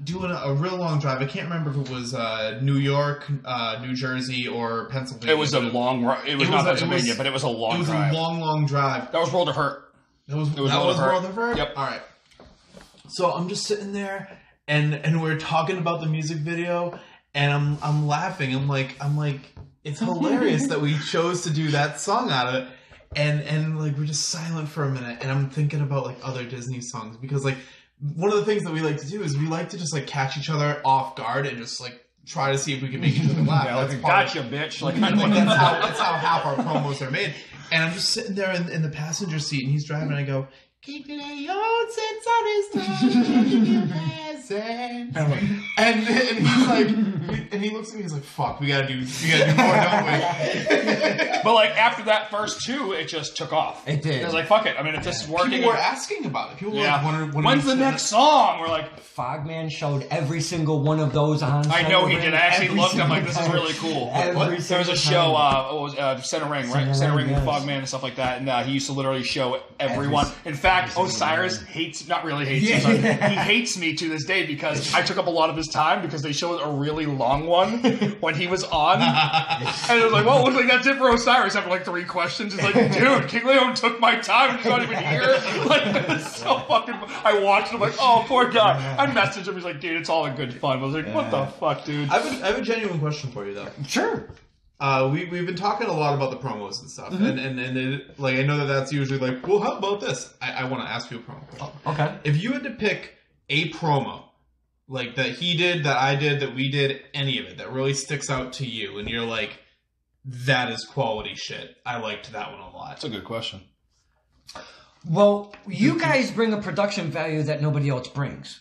doing a real long drive. I can't remember if it was New York, New Jersey, or Pennsylvania. It was a long. It was not Pennsylvania, but it was a long drive. It was a long drive. That was World of Hurt. That was World of Hurt. Yep. All right. So I'm just sitting there, and we're talking about the music video, and I'm laughing. I'm like, it's hilarious that we chose to do that song out of it, and like we're just silent for a minute, and I'm thinking about like other Disney songs, because like. One of the things that we like to do is we like to just like catch each other off guard and just like try to see if we can make each other laugh. Yeah, that's like, gotcha, bitch. Like, that's how half our promos are made. And I'm just sitting there in the passenger seat, and he's driving, and I go, "Keep León sits on his throne, and he's like, and he looks at me, he's like, "Fuck, we gotta do more, don't we?" But like after that first two, it just took off. It did. It was like, fuck it. I mean, if this is working, People were asking about it. People were like, when's the next song? We're like, Fogman showed every single one of those on. I know he did. I actually every looked. I'm like, single this is time. really cool. Every There was a single show, time. it was Center Ring, right? Center Center Ring, Ring with yes. Fogman and stuff like that. And he used to literally show everyone. In fact, Osiris hates, not really hates me, but he hates me to this day because I took up a lot of his time because they showed a really long one when he was on. And it was like, well, looks like that's it for Osiris after like 3 questions. It's like, dude, King León took my time. He's not even here. Like, it's so fucking. I watched him like, oh, poor guy. I messaged him. He's like, dude, it's all in good fun. I was like, what the fuck, dude? I have a genuine question for you though. Sure. We've been talking a lot about the promos and stuff, and it, like I know that's usually like, well, how about this? I want to ask you a promo question. Okay. If you had to pick a promo, like that he did, that I did, that we did, any of it that really sticks out to you, and you're like, that is quality shit. I liked that one a lot. That's a good question. Well, you guys bring a production value that nobody else brings.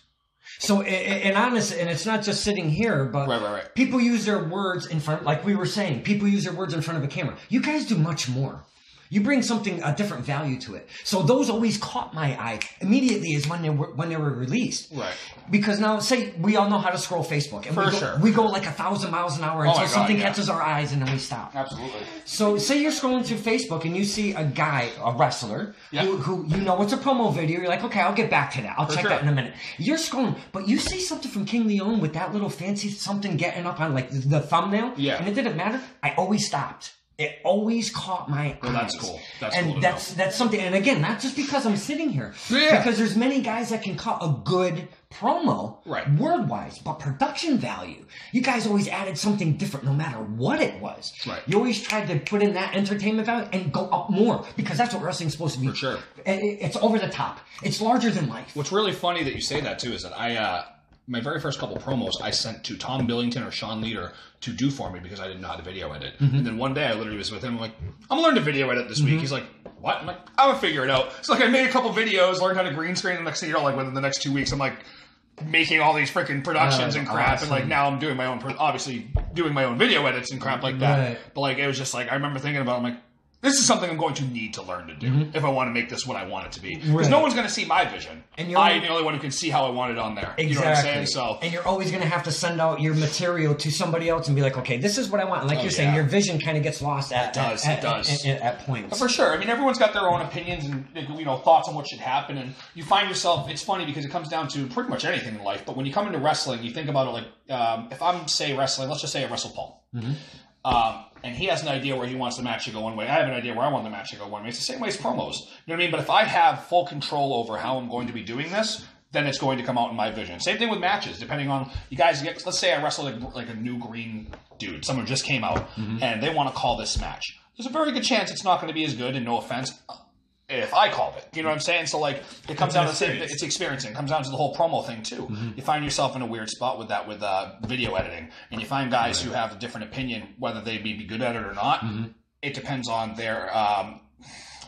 So, and honestly, and it's not just sitting here, but Right. people use their words in front, like we were saying, people use their words in front of a camera. You guys do much more. You bring something, a different value to it. So those always caught my eye immediately is when they were released. Right. Because now, say, we all know how to scroll Facebook. And we go like 1,000 miles an hour until something catches our eyes and then we stop. Absolutely. So say you're scrolling through Facebook and you see a guy, a wrestler, who you know it's a promo video. You're like, okay, I'll get back to that. I'll check that in a minute. You're scrolling, but you see something from King León with that little fancy something getting up on like the thumbnail. Yeah. And it didn't matter. I always stopped. It always caught my eyes. That's cool. That's and cool. That's something. And again, not just because I'm sitting here. Yeah. Because there's many guys that can cut a good promo, word-wise, but production value. You guys always added something different no matter what it was. Right. You always tried to put in that entertainment value and go up more because that's what wrestling's supposed to be. For sure. It's over the top. It's larger than life. What's really funny that you say that too is that my very first couple promos I sent to Tom Billington or Sean Leader to do for me because I didn't know how to video edit. And then one day I literally was with him, I'm like, I'm gonna learn to video edit this week. He's like, what? I'm like, I'm gonna figure it out. So like I made a couple videos, learned how to green screen, and the next thing you know, like within the next 2 weeks, I'm like making all these freaking productions and crap. Awesome. And like now I'm doing my own, obviously doing my own video edits and crap like that. But like it was just like, I remember thinking about it, I'm like, this is something I'm going to need to learn to do if I want to make this what I want it to be. Because no one's going to see my vision. And I'm the only one who can see how I want it on there. Exactly. You know what I'm saying? So, and you're always going to have to send out your material to somebody else and be like, okay, this is what I want. And like you're saying, your vision kind of gets lost at points. For sure. I mean, everyone's got their own opinions and thoughts on what should happen. And you find yourself, it's funny because it comes down to pretty much anything in life. But when you come into wrestling, you think about it like, if I'm, say, wrestling, let's just say I wrestle Paul. And he has an idea where he wants the match to go one way. I have an idea where I want the match to go one way. It's the same way as promos. You know what I mean? But if I have full control over how I'm going to be doing this, then it's going to come out in my vision. Same thing with matches, depending on you guys. Let's say I wrestle like a new green dude. Someone just came out and they want to call this match. There's a very good chance it's not going to be as good, and no offense, if I called it. You know what I'm saying? So like it comes down to the same. It's experiencing. It comes down to the whole promo thing too. You find yourself in a weird spot with that with video editing, and you find guys who have a different opinion whether they may be good at it or not. It depends on their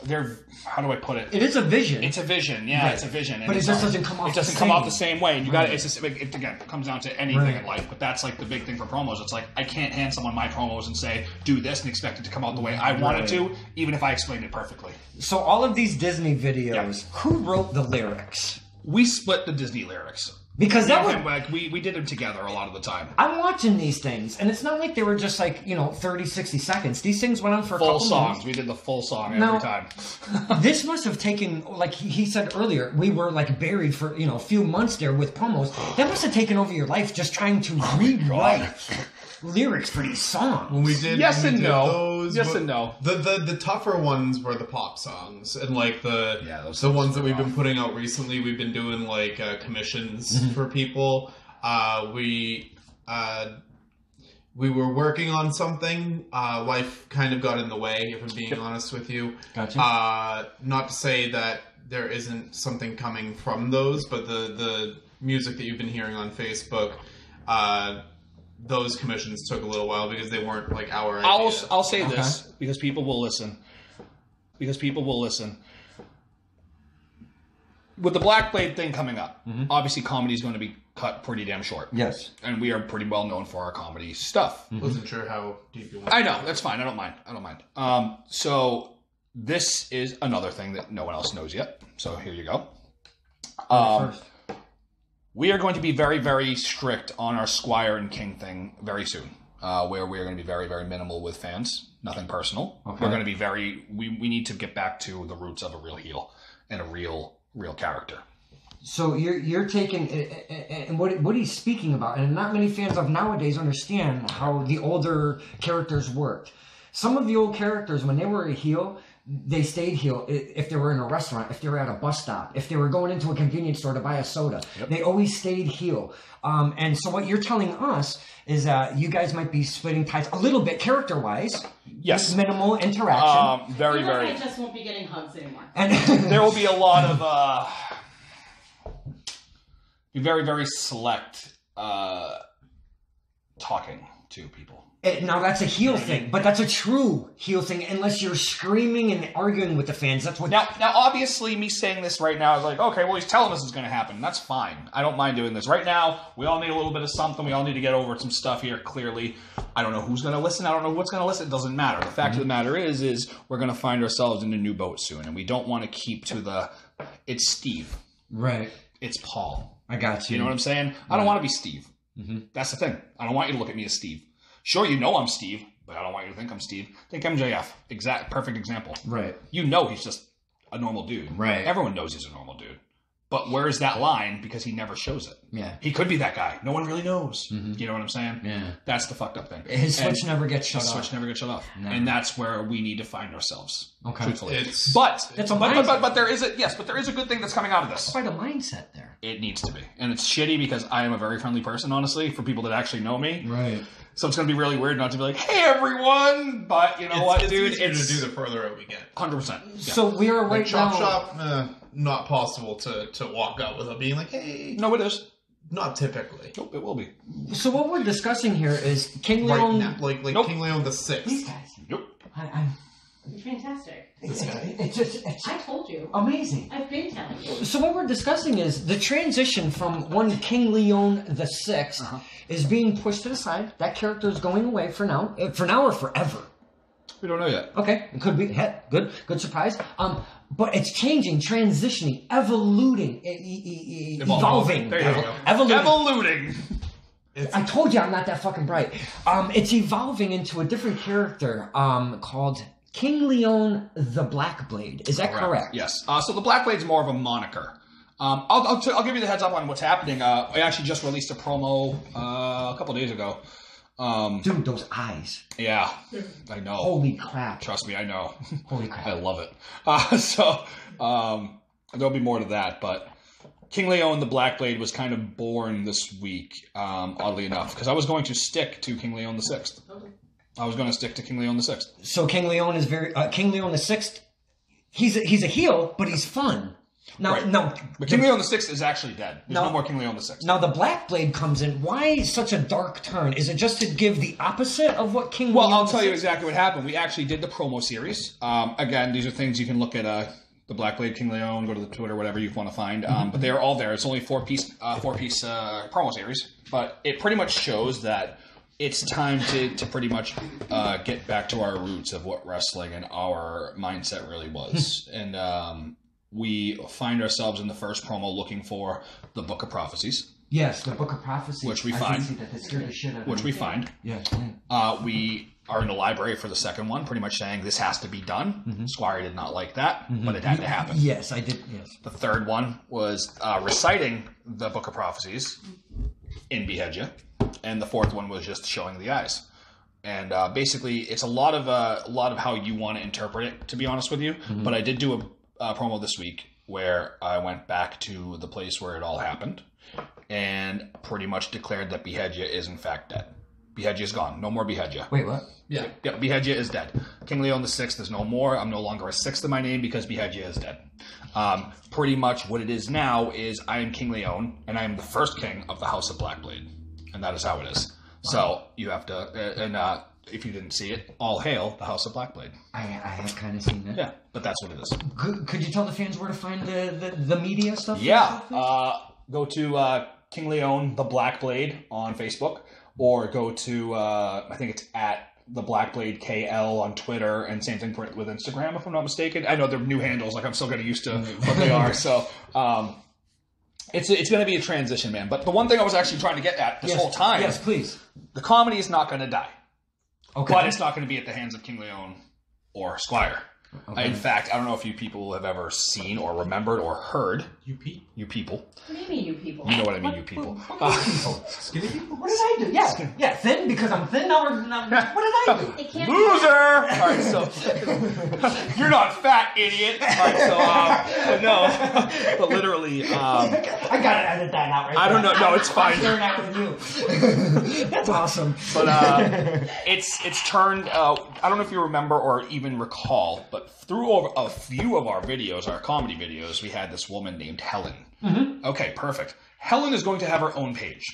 they're how do I put it? It is a vision. It's a vision, yeah, Right. It's a vision. And But it it's just not- doesn't come off It doesn't the come off same. the same way. And you got Right. it's just again, it comes down to anything Right. in life. But that's like the big thing for promos. It's like I can't hand someone my promos and say do this and expect it to come out the way I want it to, even if I explained it perfectly. So all of these Disney videos, who wrote the lyrics? We split the Disney lyrics. Because that would... Like we did them together a lot of the time. I'm watching these things, and it's not like they were just like, 30, 60 seconds. These things went on for a Full couple songs. minutes. We did the full song Now- every time. This must have taken, like he said earlier, we were like buried for, a few months there with promos. That must have taken over your life just trying to rewrite lyrics for these songs. When we did Yes when we and did no. those, Yes and no. The tougher ones were the pop songs, and like those the songs ones that were we've been rough. putting out recently. We've been doing like commissions Mm-hmm. for people. We were working on something. Life kind of got in the way, if I'm being honest with you. Gotcha. Not to say that there isn't something coming from those, but the music that you've been hearing on Facebook, those commissions took a little while because they weren't like our idea. I'll say this because people will listen. With the Blackblade thing coming up, obviously comedy is going to be cut pretty damn short. Yes. And we are pretty well known for our comedy stuff. Wasn't sure how deep you went. I know, that's fine. I don't mind. So this is another thing that no one else knows yet. So here you go. First. We are going to be very, very strict on our Squire and King thing very soon. Where we are going to be very, very minimal with fans. Nothing personal. Okay. We're going to be very... We need to get back to the roots of a real heel and a real character. So you're taking and what he's speaking about, and not many fans of nowadays understand how the older characters worked. Some of the old characters, when they were a heel, they stayed heel. If they were in a restaurant, if they were at a bus stop, if they were going into a convenience store to buy a soda, they always stayed heel. And so what you're telling us is that you guys might be splitting ties a little bit character-wise. Yes. With minimal interaction. Very, You know, very... I just won't be getting hugs anymore. And There will be a lot of... be very, very select talking to people. Now that's a heel thing, but that's a true heel thing unless you're screaming and arguing with the fans. That's what. Now, obviously, me saying this right now is like, okay, well, he's telling us it's going to happen. That's fine. I don't mind doing this. Right now, we all need a little bit of something. We all need to get over some stuff here, clearly. I don't know who's going to listen. I don't know what's going to listen. It doesn't matter. The fact of the matter is we're going to find ourselves in a new boat soon, and we don't want to keep to the, it's Steve. Right. It's Paul. I got you. You know what I'm saying? I don't want to be Steve. That's the thing. I don't want you to look at me as Steve. Sure, you know I'm Steve, but I don't want you to think I'm Steve. Think MJF. Perfect example. Right. You know he's just a normal dude. Right. Everyone knows he's a normal dude. But where's that line? Because he never shows it. Yeah. He could be that guy. No one really knows. You know what I'm saying? Yeah. That's the fucked up thing. His switch never gets shut His off. switch never gets shut off. Never. And that's where we need to find ourselves. Okay. Truthfully. But That's a mindset. But there is a good thing that's coming out of this. Quite a mindset there. It needs to be. And it's shitty because I am a very friendly person, honestly, for people that actually know me. Right. So it's going to be really weird not to be like, hey, everyone. But you know what, dude? easier to do the further out we get. 100%. Yeah. So we are right Like chop now. shop, not possible to walk out without being like, hey. No, it is. Not typically. Nope, it will be. So what we're discussing here is King Right León. now, like Nope. King León the These Sixth. guys. Nope. You're fantastic. It's I told you. amazing. I've been telling you. So what we're discussing is the transition from one King León the Sixth is being pushed to the side. That character is going away for now or forever. We don't know yet. Okay, it could be. Heck, good surprise. But it's changing, transitioning, evolving. There you go. Evoluting. Evoluting. I told you I'm not that fucking bright. It's evolving into a different character called King León the Blackblade. Is that correct? Yes. So the Blackblade's more of a moniker. I'll give you the heads up on what's happening. I actually just released a promo a couple days ago. Dude, those eyes. Yeah, I know. Holy crap. Trust me, I know. Holy crap. I love it. There'll be more to that, but King León the Blackblade was kind of born this week, oddly enough, because I was going to stick to King León the Sixth. I was going to stick to King León the Sixth. So King León is King León the Sixth. He's a heel, but he's fun. Now, Right. now, But King Leon VI is actually dead. There's no more King Leon VI. now the Blackblade comes in. Why such a dark turn? Is it just to give the opposite of what King Well, Leon I'll tell you VI exactly what happened. We actually did the promo series. Again, these are things you can look at the Blackblade, King Leon, go to the Twitter, whatever you want to find. But they're all there. It's only four-piece promo series. But it pretty much shows that it's time to pretty much get back to our roots of what wrestling and our mindset really was. And we find ourselves in the first promo looking for the Book of Prophecies. Yes, the Book of Prophecies. Which we I find. did see that. That scared the shit out of Which me. we find. Yeah. We are in the library for the second one, pretty much saying this has to be done. Squire did not like that, but it had to happen. Yes, I did. Yes. The third one was reciting the Book of Prophecies in Beheadja, and the fourth one was just showing the eyes. And basically, it's a lot of how you want to interpret it, to be honest with you. But I did do a promo this week where I went back to the place where it all happened and pretty much declared that Beheadja is in fact dead. Beheadja is gone. No more Beheadja. Wait, what? Yeah, Beheadja is dead. King Leon VI is no more. I'm no longer a sixth in my name because Beheadja is dead. Pretty much what it is now is I am King Leon, and I am the first king of the House of Blackblade. And that is how it is. So you have to, if you didn't see it, all hail the House of Blackblade. I have kind of seen that. Yeah, but that's what it is. Could you tell the fans where to find the media stuff? Yeah, go to King Leon the Blackblade on Facebook, or go to I think it's at the Blackblade KL on Twitter, and same thing with Instagram, if I'm not mistaken. I know they're new handles, like I'm still getting used to what they are. So it's going to be a transition, man. But the one thing I was actually trying to get at this whole time, Yes, please. the comedy is not going to die, Okay. but it's not going to be at the hands of King Leon or Squire. Okay. In fact, I don't know if you people have ever seen or remembered or heard. You Pete? You people. What do you mean, you people? You know what I mean, you people. Skinny people? What did I do? Yeah, thin because I'm thin. Now what did I do? It can't Loser! Alright, so you're not fat, idiot. Alright, so but no. But literally, I gotta edit that out right I don't know. No, it's fine. I'm sharing that with you. That's awesome. But it's turned I don't know if you remember or even recall, but through over a few of our videos, our comedy videos, we had this woman named Helen. Okay, perfect. Helen is going to have her own page.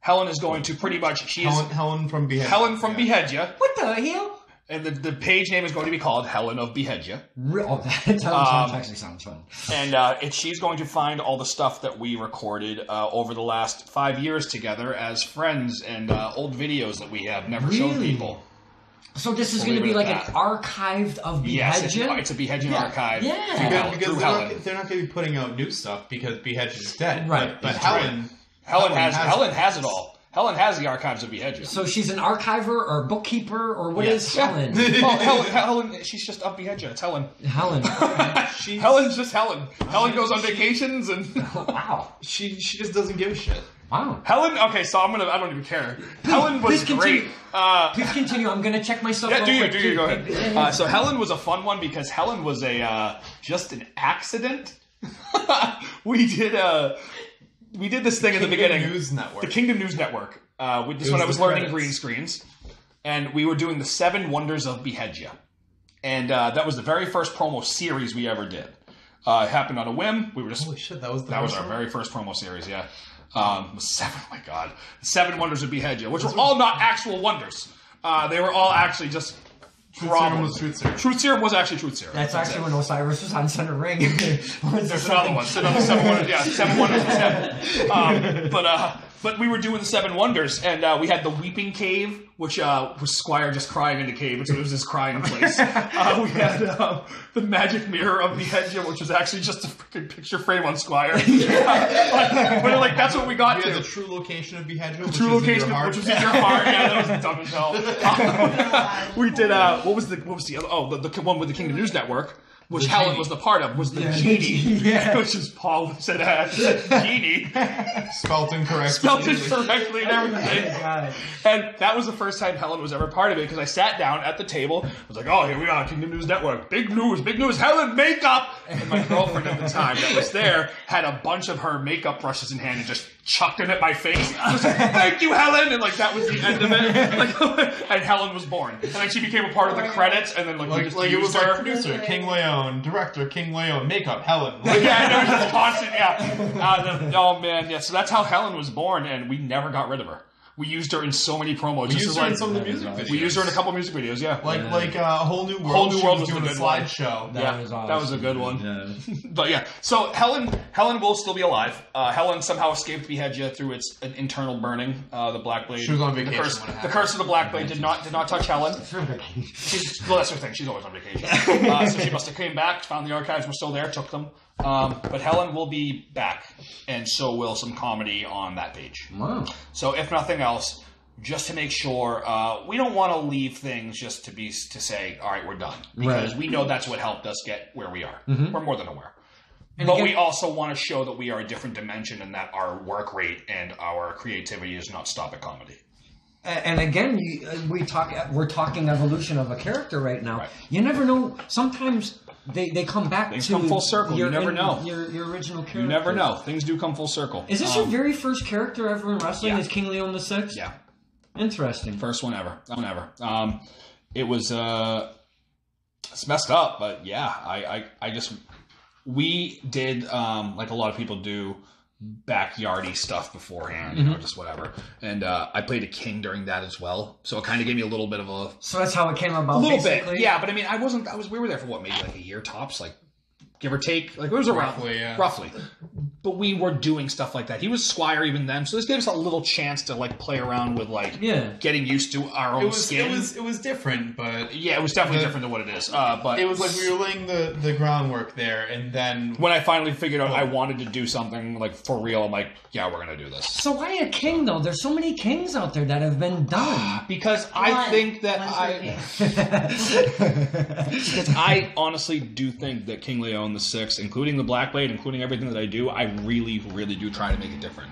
Helen is going to pretty much Helen from Beheadja. Helen from Beheadja. What the hell? And the page name is going to be called Helen of Beheadja. Oh, that actually sounds fun. And she's going to find all the stuff that we recorded over the last 5 years together as friends and old videos that we have never shown people. So this is We'll going to leave be it like at an that. archive of Beheadja? Yes, it's a Beheadjan archive. Yeah. Because Through Helen. they're not going to be putting out new stuff because Beheadja's dead. Right. But That's Helen... Helen has it all. Helen has the archives of Beheadja. So she's an archiver or bookkeeper or what is Helen? Oh, Helen, she's just up Beheadja. It's Helen. Helen. Helen's just Helen. Helen goes on vacations and... Wow. She just doesn't give a shit. Wow. Helen, okay, so I don't even care. Helen was Please great. continue. Please continue. I'm going to check my stuff. Yeah, real quick, do you, too. go ahead. So Helen was a fun one because Helen was just an accident. we did this thing in the beginning. News Network. The Kingdom News Network. With this one, I was learning green screens, and we were doing the 7 Wonders of Beheadja, and that was the very first promo series we ever did. It happened on a whim. We were just Holy shit, that was our very first promo series. Yeah, it was 7. Oh my god, 7 Wonders of Beheadja, which were all not actual wonders. They were all actually just. Truth Serum was Truth Serum. Truth Serum was actually Truth Serum. That's actually when Osiris was on Center Ring. There's another one. So another 7 Wonders. Yeah, 7 Wonders was 7. But we were doing the 7 Wonders, and we had the Weeping Cave, which was Squire just crying in the cave, so it was his crying place. We had the Magic Mirror of Beheadja, which was actually just a freaking picture frame on Squire. But like that's what we got to. The true location of Beheadja, The true location, which was in your heart. Yeah, that was dumb as hell. We did. What was the other? Oh, the one with the Kingdom News Network. Which Helen was the part of, was the genie. Which is Paul said genie. Spelled incorrectly And everything. And that was the first time Helen was ever part of it, because I sat down at the table, I was like, oh, here we are, Kingdom News Network. Big news, Helen, makeup! And my girlfriend at the time that was there had a bunch of her makeup brushes in hand and just chucked it at my face. I was like, thank you, Helen, and like that was the end of it. Like, and Helen was born, and then she became a part of the credits, and then we just it used was her. like producer King León, director King León, makeup Helen. Yeah, it was just constant. Yeah. Oh man, yeah. So that's how Helen was born, and we never got rid of her. We used her in so many promos. We used her in some of the music videos. We used her in a couple of music videos, yeah. Like a Whole New World. Whole New World was was doing a a good one. slideshow. That was awesome. That was a good one. Yeah. But yeah, so Helen will still be alive. Helen somehow escaped Beheadja through its internal burning. The Blackblade. She was on vacation. The curse of the Blackblade did not touch Helen. That's her thing. She's always on vacation. So she must have came back, found the archives were still there, took them. But Helen will be back, and so will some comedy on that page. Wow. So if nothing else, just to make sure, we don't want to leave things just to say, all right, we're done. Because we know that's what helped us get where we are. Mm-hmm. We're more than aware. But again, we also want to show that we are a different dimension and that our work rate and our creativity does not stop at comedy. And again, we're talking evolution of a character right now. Right. You never know. Sometimes they come back Things to come full circle. You never know. Your original character. You never know. Things do come full circle. Is this your very first character ever in wrestling? Yeah. Is King León the Sixth? Yeah. Interesting. First one ever. It was it's messed up, but yeah, we did like a lot of people do backyardy stuff beforehand, just whatever. And I played a king during that as well, so it kind of gave me a little bit of a. So that's how it came about. A little basically? bit, yeah. But I mean, we were there for what, maybe like a year tops, like give or take. Like it was around roughly. But we were doing stuff like that. He was Squire even then, so this gave us a little chance to like play around with like getting used to our own skin. It was different, but yeah, it was definitely different than what it is. But it was like we were laying the groundwork there, and then when I finally figured out I wanted to do something like for real, I'm like, yeah, we're gonna do this. So why a king though? There's so many kings out there that have been done. Because I think that because I honestly do think that King León the Sixth, including the Blackblade, including everything that I do, I really, really do try to make it different.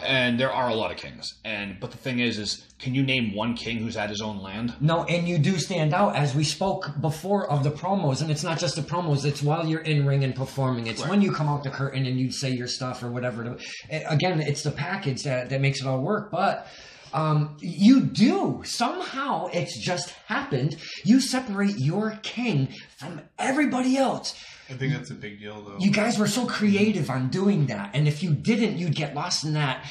And there are a lot of kings. But the thing is can you name one king who's at his own land? No, and you do stand out, as we spoke before of the promos, and it's not just the promos, it's while you're in ring and performing. It's when you come out the curtain and you say your stuff or whatever. Again, it's the package that makes it all work, but you do, somehow it's just happened, you separate your king from everybody else. I think that's a big deal, though. You guys were so creative on doing that, and if you didn't, you'd get lost in that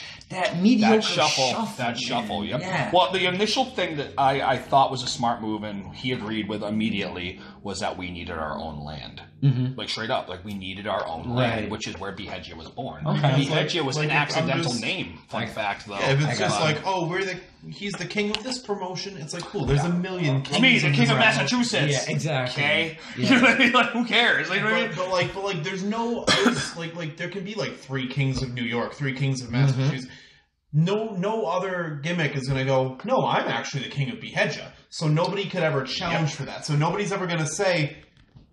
mediocre shuffle. That shuffle, yep. Yeah. Well, the initial thing that I thought was a smart move, and he agreed with immediately, was that we needed our own land. Mm-hmm. Like, straight up. Like, we needed our own land, which is where Beheadja was born. Okay. Beheadja was an accidental name, fun fact, though. Yeah, if it's just like, oh, he's the king of this promotion, it's like, cool, there's a million kings. Me, the king of Massachusetts. Yeah, exactly. Okay? Yeah. You know what I mean? Like, who cares? Like, But there's no, like, there can be, like, 3 kings of New York, 3 kings of Massachusetts. No other gimmick is going to go, no, I'm actually the king of Beheadja. So nobody could ever challenge for that. So nobody's ever going to say,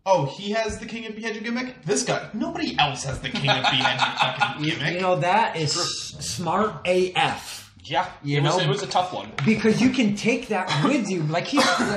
oh, he has the king of Beheadja gimmick? This guy. Nobody else has the king of Beheadja fucking gimmick. You know, that is smart AF. Yeah, it was a tough one. Because you can take that with you. Like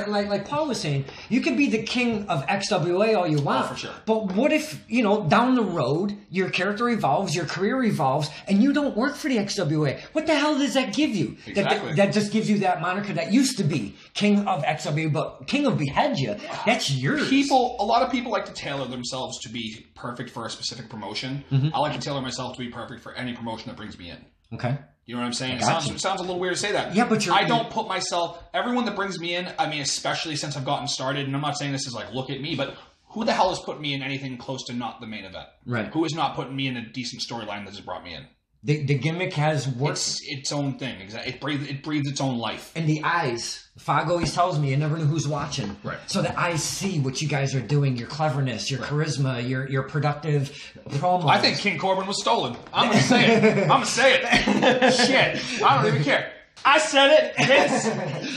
like Paul was saying, you can be the king of XWA all you want. Oh, for sure. But what if, down the road, your character evolves, your career evolves, and you don't work for the XWA? What the hell does that give you? Exactly. That just gives you that moniker that used to be King of XWA, but King of Beheadja, that's yours. A lot of people like to tailor themselves to be perfect for a specific promotion. I like to tailor myself to be perfect for any promotion that brings me in. Okay. You know what I'm saying? It sounds a little weird to say that. Yeah, but I don't put myself... Everyone that brings me in, I mean, especially since I've gotten started, and I'm not saying this is like, look at me, but who the hell has put me in anything close to not the main event? Right. Who has not put me in a decent storyline that has brought me in? The gimmick has worked. It's its own thing. Exactly. It breathes its own life. And the eyes. Fog always tells me you never know who's watching. Right. So the eyes see what you guys are doing, your cleverness, your charisma, your productive promo. I think King Corbin was stolen. I'm going to say it. Shit. I don't even care. I said it. It's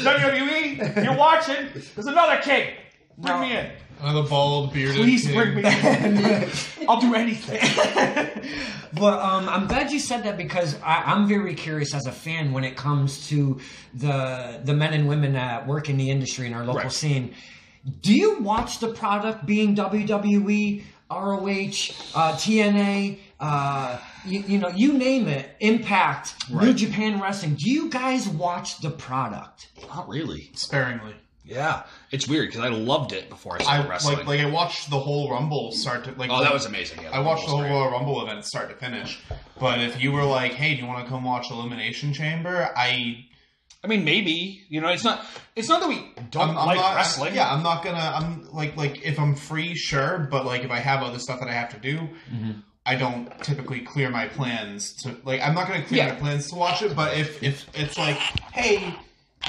WWE. You're watching. There's another king. Bring me in. Another bald, bearded Please king. bring me in. I'll do anything. But I'm glad you said that, because I'm very curious as a fan when it comes to the men and women that work in the industry in our local scene. Do you watch the product being WWE, ROH, TNA, you name it, Impact, New Japan Wrestling. Do you guys watch the product? Not really. Sparingly. Yeah, it's weird because I loved it before I started wrestling. Like I watched the whole Rumble start to like. Oh, that was amazing. Yeah, I watched the whole Royal Rumble event start to finish. But if you were like, "Hey, do you want to come watch Elimination Chamber?" I mean, maybe it's not that we don't like wrestling. I'm not gonna. I'm like if I'm free, sure. But like if I have other stuff that I have to do. I don't typically clear my plans to like. I'm not going to clear my plans to watch it. But if it's like, hey,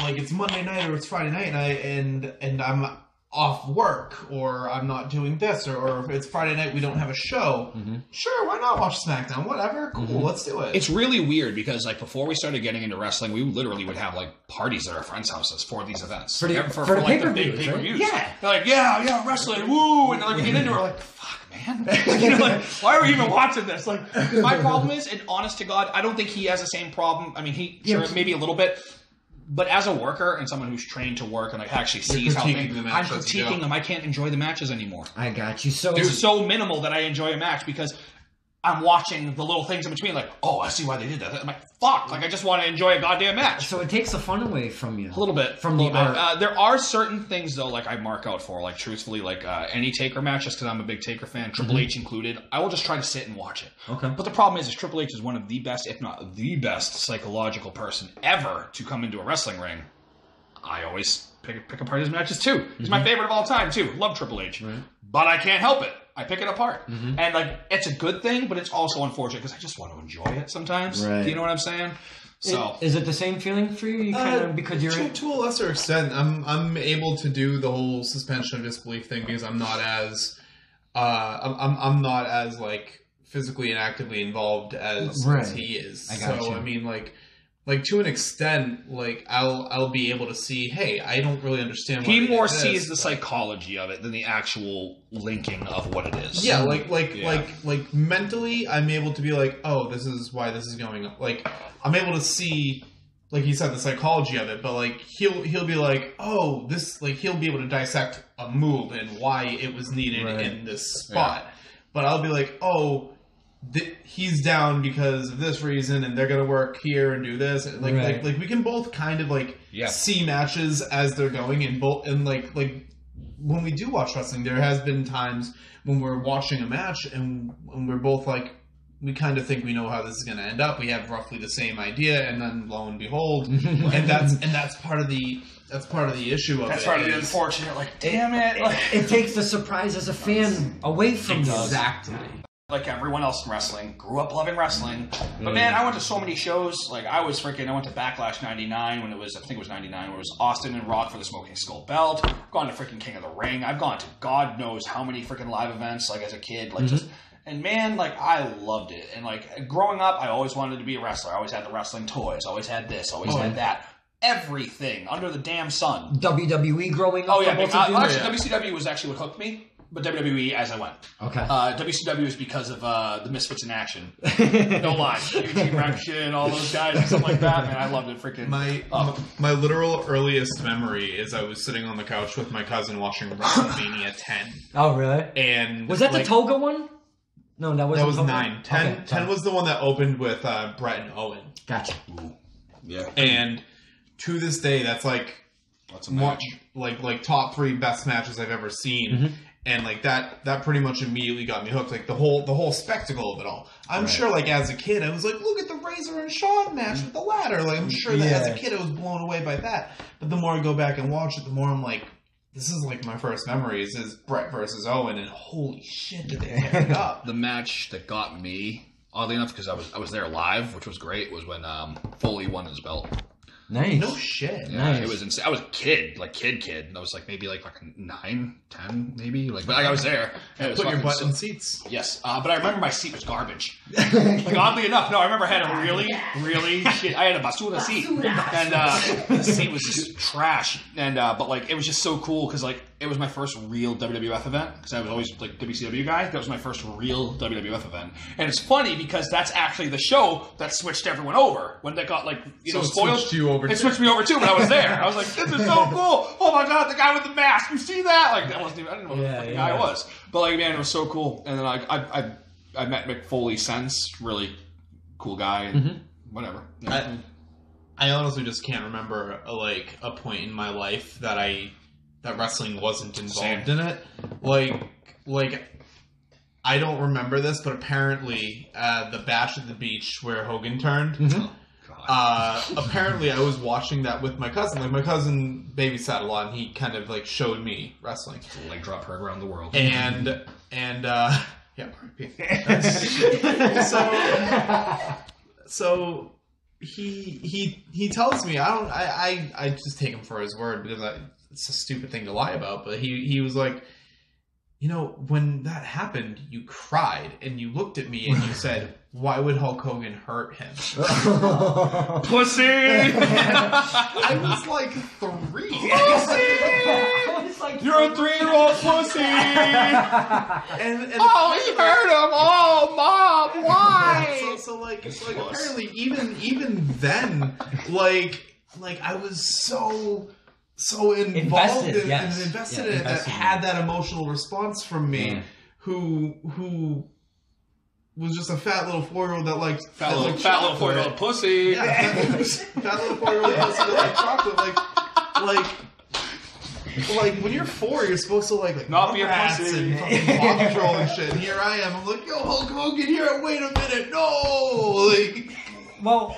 like it's Monday night or it's Friday night and I'm off work or I'm not doing this or if it's Friday night we don't have a show, sure, why not watch SmackDown? Whatever, cool, let's do it. It's really weird because like before we started getting into wrestling, we literally would have like parties at our friends' houses for these events for like the big pay-per-views. Yeah, they're like yeah, wrestling, woo, and like we get into it, we're like, fuck, man, like why are we even watching this? Like my problem is, and honest to God, I don't think he has the same problem. I mean, sure, maybe a little bit. But as a worker and someone who's trained to work and like actually sees how things, I'm critiquing them. I can't enjoy the matches anymore. I got you. So they're so minimal that I enjoy a match because I'm watching the little things in between. Like, oh, I see why they did that. I'm like, fuck! Like, I just want to enjoy a goddamn match. So it takes the fun away from you a little bit. There are certain things though, like I mark out for, like truthfully, like any Taker match, just because I'm a big Taker fan, Triple H included. I will just try to sit and watch it. Okay. But the problem is Triple H is one of the best, if not the best, psychological person ever to come into a wrestling ring. I always pick apart his matches too. He's my favorite of all time too. Love Triple H, but I can't help it. I pick it apart, and like it's a good thing, but it's also unfortunate because I just want to enjoy it sometimes. Right. Do you know what I'm saying? So, is it the same feeling for you? You kind of because you're to a lesser extent. I'm able to do the whole suspension of disbelief thing because I'm not as I'm not as like physically and actively involved as he is. I mean, like to an extent, like I'll be able to see, hey, I don't really understand. He more sees the psychology of it than the actual linking of what it is. Yeah, like mentally, I'm able to be like, oh, this is why this is going up. Like I'm able to see, like you said, the psychology of it. But like he'll be like, oh, this, like he'll be able to dissect a move and why it was needed in this spot. But I'll be like, oh. He's down because of this reason, and they're gonna work here and do this. And like we can both kind of like see matches as they're going, and like when we do watch wrestling, there has been times when we're watching a match and we're both like we kind of think we know how this is gonna end up. We have roughly the same idea, and then lo and behold, and that's part of the issue of it. That's part of the unfortunate. Like, damn it! It takes the surprise as a fan away from you. Exactly. Like everyone else in wrestling, grew up loving wrestling. But man, I went to so many shows. Like I went to Backlash 99 when it was, I think it was 99, when it was Austin and Rock for the Smoking Skull belt. I've gone to freaking King of the Ring. I've gone to God knows how many freaking live events, like as a kid. Like and man, like I loved it. And like growing up, I always wanted to be a wrestler. I always had the wrestling toys. Always had this. Always had that. Everything under the damn sun. WWE growing up. Oh yeah, actually WCW was actually what hooked me. But WWE as I went. Okay. WCW is because of the Misfits in Action. No lie. Eugene Rection, all those guys and stuff like that. Man, I loved it. Freaking. My literal earliest memory is I was sitting on the couch with my cousin watching WrestleMania 10. Oh, really? And was that the Toga one? No, that was 9. 10 was the one that opened with Brett and Owen. Gotcha. Ooh. Yeah. And to this day, that's like a match. Like top 3 best matches I've ever seen. And like that pretty much immediately got me hooked. Like the whole spectacle of it all. I'm sure like as a kid I was like, look at the Razor and Shawn match with the ladder. Like I'm sure that as a kid I was blown away by that. But the more I go back and watch it, the more I'm like, this is like my first memories is Brett versus Owen, and holy shit did they tear it up. The match that got me, oddly enough, because I was there live, which was great, was when Foley won his belt. Nice. No shit. Yeah, nice. It was insane. I was a kid, like kid. And I was like maybe like 9, 10, maybe. Like, but I was there. And it was put your butt in seats. Yes, but I remember my seat was garbage. Like oddly enough, no, I remember I had a really shit. I had a basura seat, and the seat was just trash. And but like it was just so cool because like it was my first real WWF event because I was always like WCW guy. That was my first real WWF event, and it's funny because that's actually the show that switched everyone over when they got like spoiled. It switched me over too, but I was there. I was like, "This is so cool! Oh my god, the guy with the mask! You see that?" Like that wasn't even, I didn't know who the guy was, but like man, it was so cool. And then I met Mick Foley since, really cool guy, and whatever. Yeah. I honestly just can't remember a point in my life that wrestling wasn't involved in it. Like I don't remember this, but apparently the Bash at the Beach where Hogan turned. Apparently I was watching that with my cousin. Like my cousin babysat a lot, and he kind of like showed me wrestling. Leg drop heard around the world. And yeah, so he tells me, I just take him for his word because it's a stupid thing to lie about, but he was like, you know, when that happened, you cried and you looked at me and you said, why would Hulk Hogan hurt him? Pussy! I was like 3. Pussy! You're a 3-year-old pussy! and oh, he hurt him! Oh, Mom, why? Yeah, so apparently even then, like I was so involved in it that had that emotional response from me, who was just a fat little 4-year-old that liked fat little 4-year-old pussy. Yeah, fat little 4-year-old pussy that liked chocolate. Like when you're 4, you're supposed to like not be a pussy and fucking Paw Patrol and shit. And here I am. I'm like, yo, Hulk Hogan, here. Wait a minute, no. Like, well,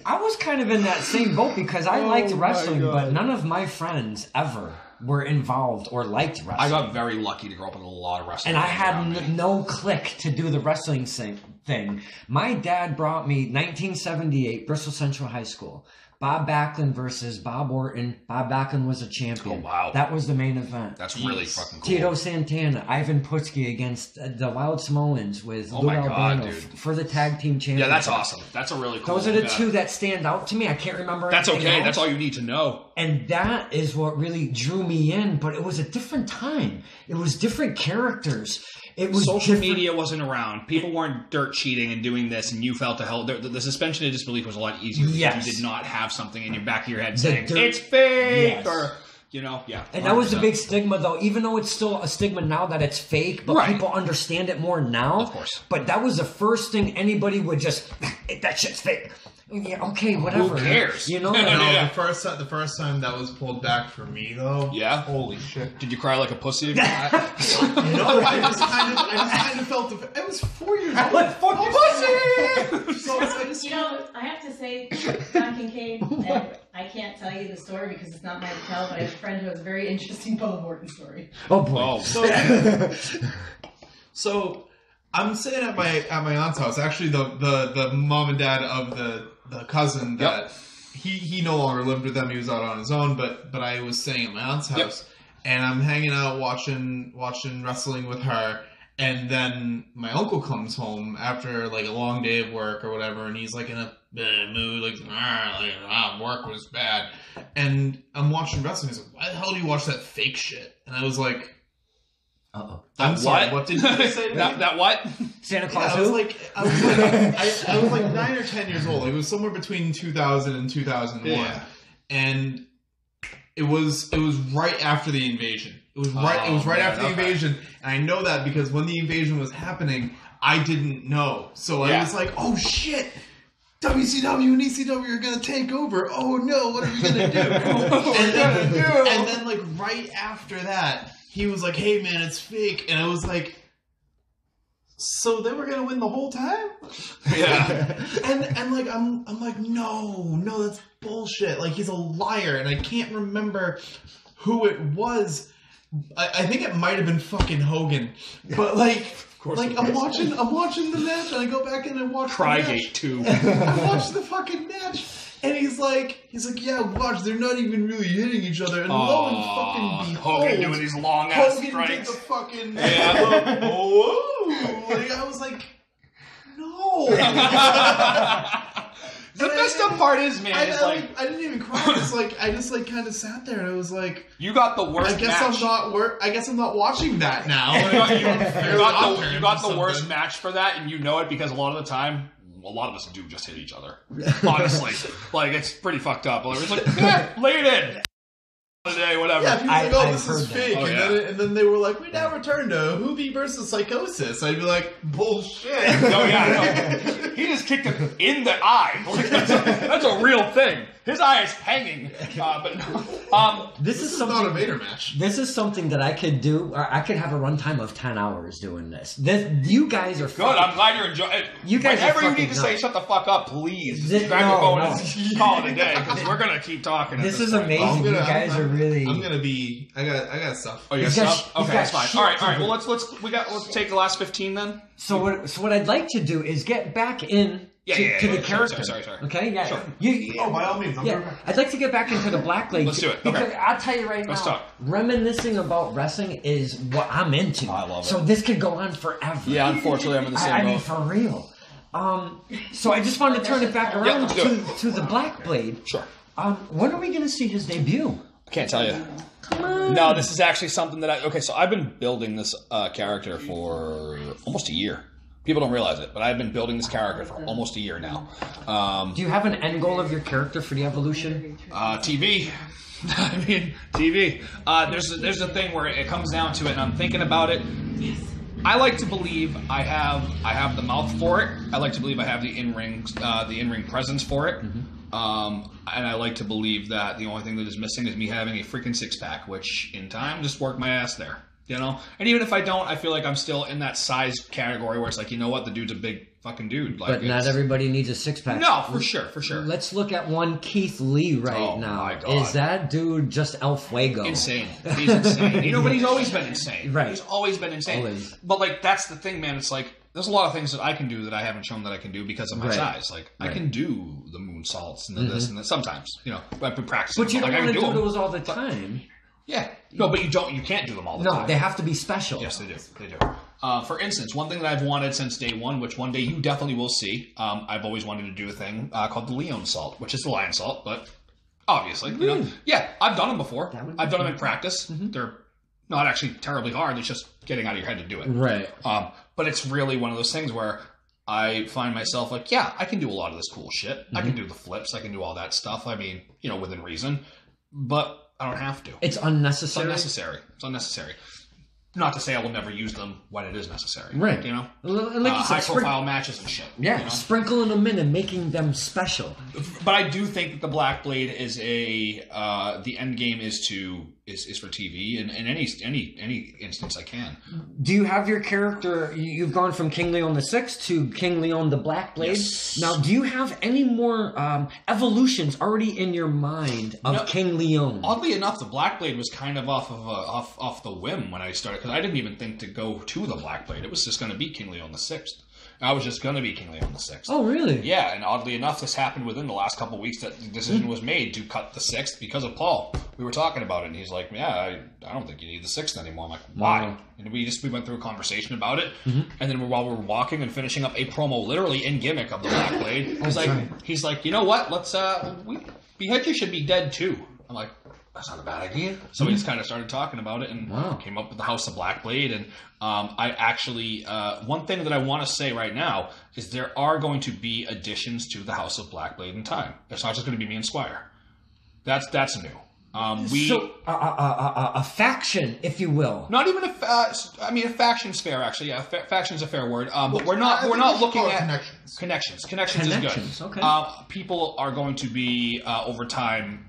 I was kind of in that same boat because I liked wrestling, but none of my friends ever were involved or liked wrestling. I got very lucky to grow up with a lot of wrestling. And I had no click to do the wrestling thing. My dad brought me 1978 Bristol Central High School. Bob Backlund versus Bob Orton. Bob Backlund was a champion. Oh, wow. That was the main event. That's really fucking cool. Tito Santana, Ivan Putski against the Wild Samoans with Lou my Albano God, dude. for the tag team championship. Yeah, that's awesome. That's a really cool Those are the two that stand out to me. I can't remember That's anything okay. else. That's all you need to know. And that is what really drew me in, but it was a different time. It was different characters. It was social media wasn't around. People weren't dirt cheating and doing this, and you felt the hell. The suspension of disbelief was a lot easier because you did not have something in your back of your head saying it's fake or And that was the big stigma, though. Even though it's still a stigma now that it's fake, but people understand it more now. Of course. But that was the first thing anybody would just that shit's fake. Yeah, okay, whatever. Who cares? You know? the first time that was pulled back for me, though. Yeah. Holy shit! Did you cry like a pussy again? No, I just kind of felt I was 4 years old. Like fucking pussy. So I just, I have to say, Don Kincaid, and I can't tell you the story because it's not mine to tell, but I have a friend who has a very interesting Bob Orton story. Oh boy. So I'm staying at my aunt's house. Actually, the mom and dad of the cousin that he no longer lived with them. He was out on his own. But I was staying at my aunt's house, and I'm hanging out watching wrestling with her. And then my uncle comes home after like a long day of work or whatever, and he's like in a mood, work was bad. And I'm watching wrestling. He's like, "Why the hell do you watch that fake shit?" And I was like, I'm sorry, what did you say to me? That what? Santa Claus I was like 9 or 10 years old. It was somewhere between 2000 and 2001. Yeah. And it was right after the invasion. It was right after the invasion. And I know that because when the invasion was happening, I didn't know. So I was like, oh shit! WCW and ECW are gonna take over. Oh no, what are we gonna do? And then like right after that, he was like, hey man, it's fake. And I was like, so they were gonna win the whole time? Yeah. and like I'm like, no, that's bullshit. Like he's a liar, and I can't remember who it was. I think it might have been fucking Hogan. But like I'm watching the match, and I go back in and watch Crygate 2. I watch the fucking match. And he's like, yeah, watch, they're not even really hitting each other. And lo and fucking behold, Hogan doing these long ass Hogan strikes. did the fucking Whoa. Like, I was like, no. The messed up part is, man, I didn't even cry. I just kind of sat there, and I was like, you got the worst. I guess I'm not watching that now. You got the worst match for that, and you know it because a lot of the time, a lot of us do just hit each other. Honestly, like it's pretty fucked up. It's like, lay it in. today, whatever. Yeah, people I- like, oh, I've this heard is that. fake. Oh, and, yeah. then and they were like, we now return to Hoobie versus Psychosis. I'd be like, bullshit. Oh yeah, no. He just kicked him in the eye. Like, that's a real thing. His eye is hanging. But no. This This is is not a something. Vader match. This is something that I could do. Or I could have a runtime of 10 hours doing this. You guys are Good. I'm glad you're enjoying. You guys are Whenever you fucking need to say nuts. "shut the fuck up," please Th- grab no, your phone no. and call it a day because we're gonna keep talking. This at is point. amazing. I'm gonna- You guys are really. I'm gonna be. I got stuff. Oh, you got He's got stuff? sh- he's Okay, got that's fine. shit All right. to Well, do. let's take the last 15 then. So what I'd like to do is get back in Yeah, to, yeah, to yeah, the yeah, character. sorry. Okay, yeah. Sure. Oh, by all means, I'm Yeah, I'd like to get back into the Blackblade. Let's do it. Because Okay. I'll tell you right Let's now, talk. reminiscing about wrestling is what I'm into. I love it. So this could go on forever. Yeah, unfortunately, I'm in the same I mean, boat. for real. So I just wanted to turn it back around let's do to the Blackblade. Sure. When are we going to see his debut? I can't tell you. No, this is actually something that so I've been building this character for almost a year. People don't realize it, but I've been building this character for almost a year now. Do you have an end goal of your character for the evolution? TV. I mean, TV. There's a thing where it comes down to it, and I'm thinking about it. I like to believe I have the mouth for it. I like to believe I have the in-ring presence for it. And I like to believe that the only thing that is missing is me having a freaking six-pack, which in time, just work my ass there. You know? And even if I don't, I feel like I'm still in that size category where it's like, you know what? The dude's a big fucking dude. Like, But not everybody needs a six-pack. No, for sure. Let's look at one Keith Lee Oh, now. my God. Is that dude just El Fuego? Insane. He's insane. You know, but he's always been insane. Right. He's always been insane. Always. But, like, that's the thing, man. It's like, there's a lot of things that I can do that I haven't shown that I can do because of my Right. size. Like, I Right. can do the moonsaults and the this and that sometimes. You know, I've been practicing. But you don't like, I want to can do them. those all the time. Yeah. No, but you can't do them all the No, time. they have to be special. Yes, they do. They do. For instance, one thing that I've wanted since day one, which one day you definitely will see, I've always wanted to do a thing called the León salt, which is the lion salt, but obviously, you know, yeah, I've done them before. That would be I've done them in practice. They're not actually terribly hard. It's just getting out of your head to do it. Right. But it's really one of those things where I find myself like, yeah, I can do a lot of this cool shit. I can do the flips. I can do all that stuff. I mean, you know, within reason, but I don't have to. It's It's unnecessary. unnecessary. It's unnecessary. Not to say I will never use them when it is necessary. Right. You know? Like you said, High-profile matches and shit. Yeah, You know? sprinkling them in and making them special. But I do think that the Blackblade is the end game is for TV in any instance I can. Do you have your character? You've gone from King León the Sixth to King León the Blackblade. Yes. Now, do you have any more evolutions already in your mind of No. King León? Oddly enough, the Blackblade was kind of off the whim when I started because I didn't even think to go to the Blackblade. It was just going to be King León the Sixth. I was just going to be King León the Sixth. Oh, really? Yeah, and oddly enough, this happened within the last couple of weeks that the decision was made to cut the sixth because of Paul. We were talking about it, and he's like, "Yeah, I don't think you need the sixth anymore." I'm like, "Why?" Wow. And we went through a conversation about it, and then while we were walking and finishing up a promo, literally in gimmick of the Blackblade, he's like, "You know what? Let's Beheadger should be dead too." I'm like, that's not a bad idea. So we just kind of started talking about it and came up with the House of Blackblade. And I actually, one thing that I want to say right now is there are going to be additions to the House of Blackblade in time. It's not just going to be me and Squire. That's new. So, a faction, if you will. Not even a faction's fair actually. Yeah, faction's a fair word. But we're I think not we should looking call it at connections. Connections is Connections, good. okay. People are going to be over time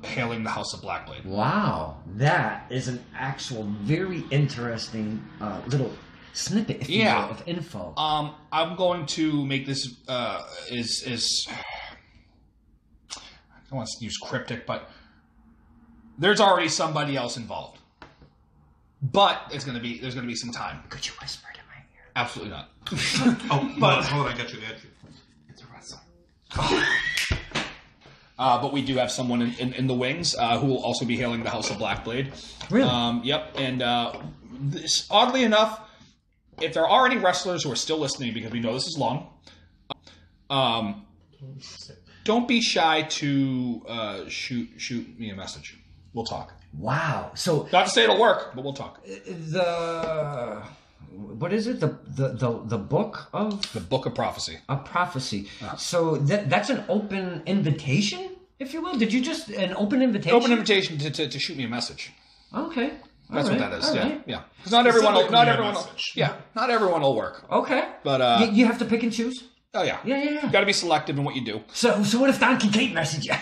hailing the House of Blackblade. Wow, that is an actual very interesting little snippet, if you will, of info. I'm going to make this is I don't want to use cryptic, but there's already somebody else involved. But there's gonna be some time. Could you whisper it in my ear? Absolutely not. But hold on, I got you. It's a wrestler. But we do have someone in the wings who will also be hailing the House of Blackblade. Really? Yep. And oddly enough, if there are any wrestlers who are still listening, because we know this is long, don't be shy to shoot me a message. We'll talk. Wow. So Not to say it'll work, but we'll talk. what is it? The book of The Book of Prophecy. a prophecy. So that's an open invitation. if you will. Did you just an open invitation? Open invitation to shoot me a message. Okay. That's what that is. All Yeah, right. yeah. Because not everyone will. Message. Yeah, not everyone will work. Okay. But you have to pick and choose. oh yeah, Yeah. Got to be selective in what you do. So what if Don Kincaid messaged you?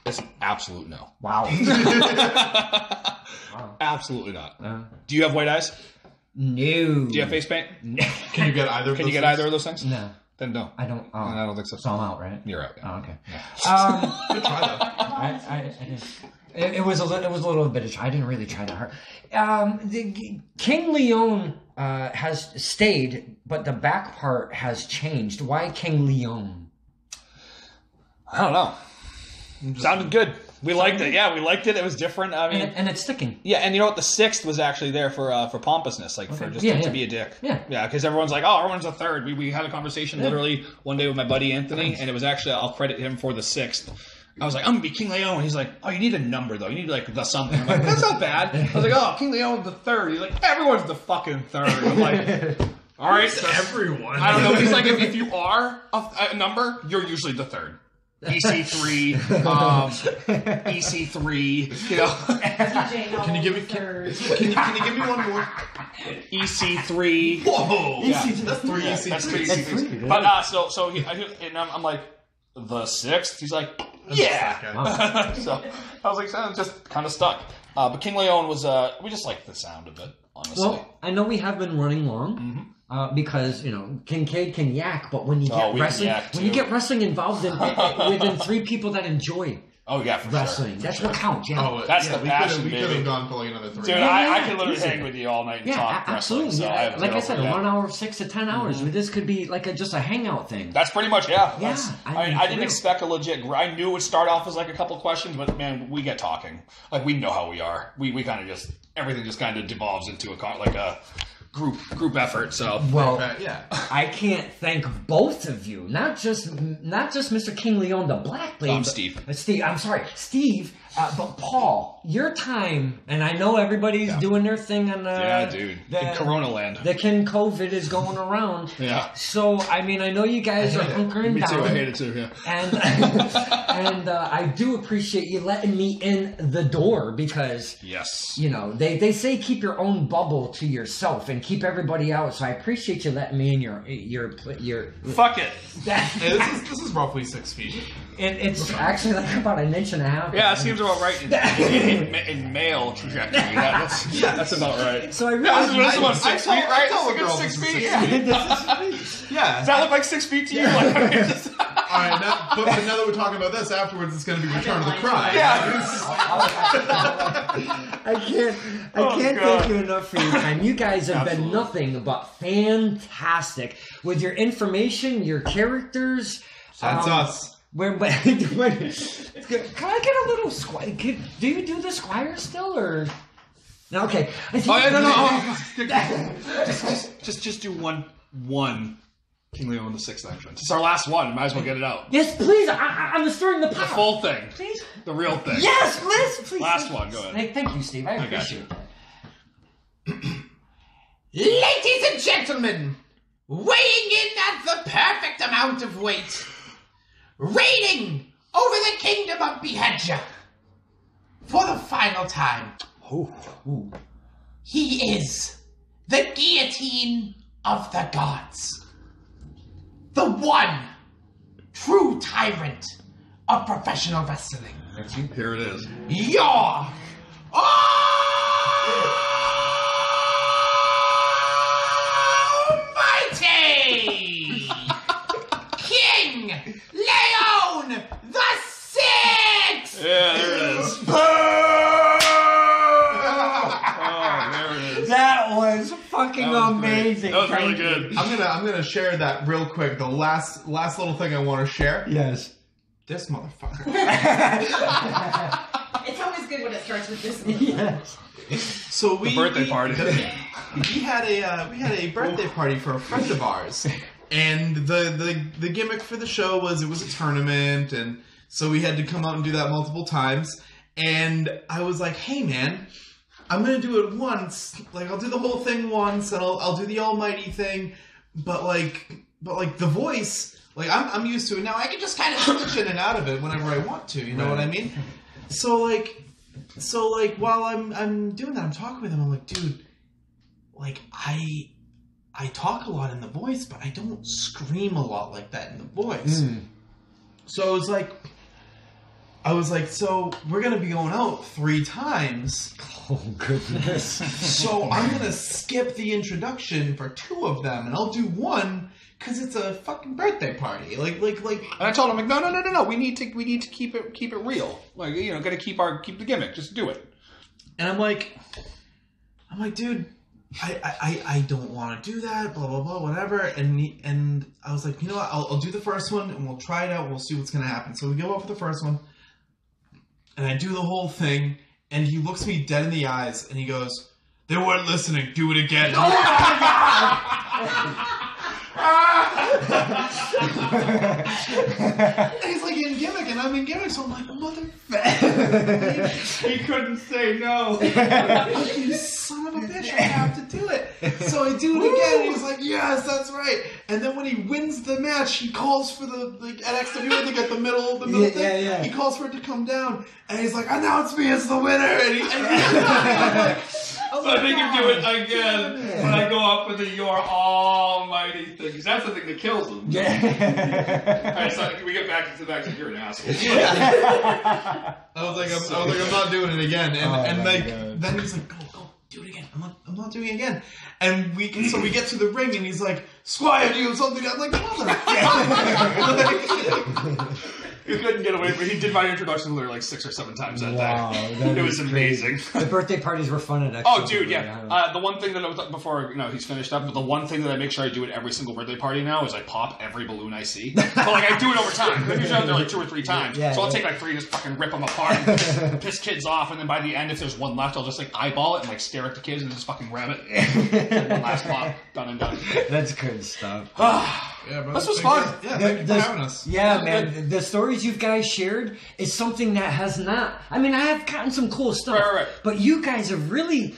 It's an absolute no. Wow. Absolutely not. Do you have white eyes? No. Do you have face paint? Can you get either? Can you get either of those things? No. Then no. I don't. Oh, I don't think so. So I'm out, right? You're out. Yeah. Oh, okay. Good try though. I didn't. It was a little bit of. I didn't really try that hard. King León has stayed, but the back part has changed. Why King León? I don't know. Sounded good. We liked it. Yeah, we liked it. It was different. I mean, And it's sticking. yeah, and you know what? The 6th was actually there for pompousness, like for just to be a dick. Yeah. Yeah, because everyone's like, oh, everyone's a 3rd. We had a conversation literally one day with my buddy Anthony, and it was actually, I'll credit him for the 6th. I was like, I'm going to be King León. He's like, oh, you need a number, though. You need, like, the something. I'm like, that's not bad. I was like, oh, King León the 3rd. He's like, everyone's the fucking 3rd. I'm like, all right. Everyone. I don't know. He's like, if you are a number, you're usually the 3rd. EC3, EC3, you know. Can you give me? Can you give me one more? EC3. Whoa! Yeah. That's 3 EC3. That's 3 EC3. But so and I'm like, the 6th. He's like, yeah. So I was like, just kind of stuck. But King León was we just liked the sound of it, honestly. Well, I know we have been running long. Because Kincaid can yak, but when you get you get wrestling involved within 3 people that enjoy wrestling, that's what counts. Yeah, that's the passion. We could have gone for like another 3. Dude, I could literally hang with you all night and talk absolutely. wrestling. So I like I said, 1 hour, 6 to 10 hours. This could be like just a hangout thing. That's pretty much Yeah, I didn't expect a legit. I knew it would start off as like a couple questions, but man, we get talking. Like we know how we are. We kind of just everything just kind of devolves into a group effort. So I can't thank both of you, not just Mr. King León the Blackblade. Steve. I'm sorry, Steve. But Paul, your time, and I know everybody's doing their thing on dude, in Corona land. The King COVID is going around. Yeah. So I mean, I know you guys are hunkering down. Me too. I hate it too. Yeah. And I do appreciate you letting me in the door because you know they say keep your own bubble to yourself and keep everybody out. So I appreciate you letting me in your. Fuck it. This is roughly 6 feet. It's actually like about 1.5 inches. Yeah, it seems about right in male trajectory. That's about right. So I really that's about 6 feet, right? That's a good 6 feet. Yeah. Does that look like 6 feet to you? Like, all right, but now that we're talking about this, afterwards it's going to be Return of the Cry. Yeah. I can't thank you enough for your time. You guys have been nothing but fantastic with your information, your characters. That's us. Can I get a little squire? Do you do the squire still, or no? Okay. Just do one King León the 6th entrance. It's our last one. Might as well get it out. Yes, please. I'm stirring the pot. The full thing. Please. The real thing. Yes, please. Last one. Go ahead. Thank you, Steve. I appreciate that. Ladies and gentlemen, weighing in at the perfect amount of weight, reigning over the kingdom of Behedja for the final time. He is the guillotine of the gods. The one true tyrant of professional wrestling. Here it is. Your almighty King León the 6th! Yeah, there it is. There it is. That was fucking amazing. That was really good. I'm gonna share that real quick. The last little thing I want to share. Yes. This motherfucker. It's always good when it starts with this. Yes. So The birthday party. We had a birthday party for a friend of ours, and the gimmick for the show was it was a tournament, and so we had to come out and do that multiple times. And I was like, hey man, I'm gonna do it once. Like I'll do the whole thing once, and I'll do the almighty thing, but like the voice. Like I'm used to it now. I can just kind of switch in and out of it whenever I want to. You know what I mean? So like while I'm doing that, I'm talking with him. I'm like, dude, like I talk a lot in the voice, but I don't scream a lot like that in the voice. So I was like, so we're gonna be going out 3 times. Oh goodness! So I'm gonna skip the introduction for 2 of them, and I'll do 1 because it's a fucking birthday party. Like. And I told him, like, no. We need to keep it real. Like, you know, gotta keep the gimmick. Just do it. And I'm like, dude, I don't want to do that. Blah blah blah, whatever. And I was like, you know what? I'll do the first one, and we'll try it out. We'll see what's gonna happen. So we go out for the first one, and I do the whole thing. And he looks me dead in the eyes, and he goes, "They weren't listening. Do it again." Oh my god! He's like in gimmick, and I'm in gimmick, so I'm like, motherfucker. He couldn't say no. You son of a bitch! I have to do it. So I do it again. And he's like, "Yes, that's right." And then when he wins the match, he calls for the at XWA to get the middle thing. Yeah. He calls for it to come down, and he's like, "Announce me as the winner." And So I make him do it again when I go up with the "Your Almighty" thing, because that's the thing that kills him. Yeah. Alright, so we get back to you're an asshole. I was like, I'm not doing it again. And like, God. then he's like, go, do it again. I'm not doing it again. And we get to the ring, and he's like, Squire, do you have something? I'm like, mother. You couldn't get away from it. He did my introduction literally like 6 or 7 times that day. It was amazing. The birthday parties were fun at Oh, dude, yeah. The one thing that I was, before he's finished up, but the one thing that I make sure I do at every single birthday party now is I pop every balloon I see. But like I do it over time. I'm usually out there like 2 or 3 times. So I'll take like 3 and just fucking rip them apart, and piss kids off, and then by the end, if there's one left, I'll just like eyeball it and like stare at the kids and just fucking grab it. One last pop, done and done. That's good stuff. Yeah, bro. This was fun. Yeah, thank you for having us. Yeah, man. The stories you guys shared is something that has not... I mean, I have gotten some cool stuff. Right. But you guys have really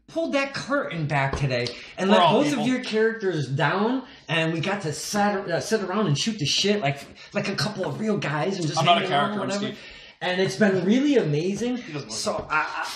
pulled that curtain back today and let both of your characters down, and we got to sit around and shoot the shit like a couple of real guys and just I'm not a hang out character, or whatever. Steve. And it's been really amazing. So,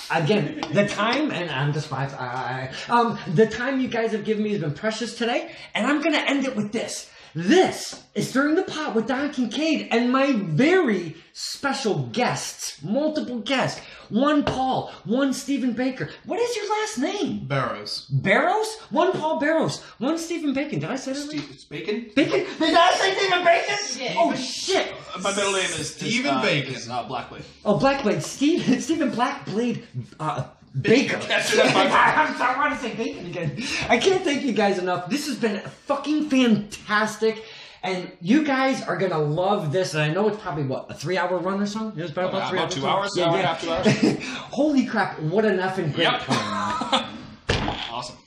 again, the time, and I'm just the time you guys have given me has been precious today, and I'm going to end it with this. This is During the Pot with Don Kincaid and my very special guests, multiple guests. One Paul, one Stephen Baker. What is your last name? Barrows. Barrows? One Paul Barrows, one Stephen Bacon. Did I say that right? It's Bacon? Bacon? Did I say Stephen Bacon? Shit. Oh, shit. My middle name is Stephen Bacon. Blackblade. Oh, Blackblade. Stephen Blackblade Baker. That's my I want to say bacon again. I can't thank you guys enough. This has been fucking fantastic. And you guys are going to love this. And I know it's probably, what, a 3-hour run or so? It was about 3 hours. 2 hours? Yeah. Hour and a half, 2 hours. Holy crap. What an effing great Yep. plan. Awesome.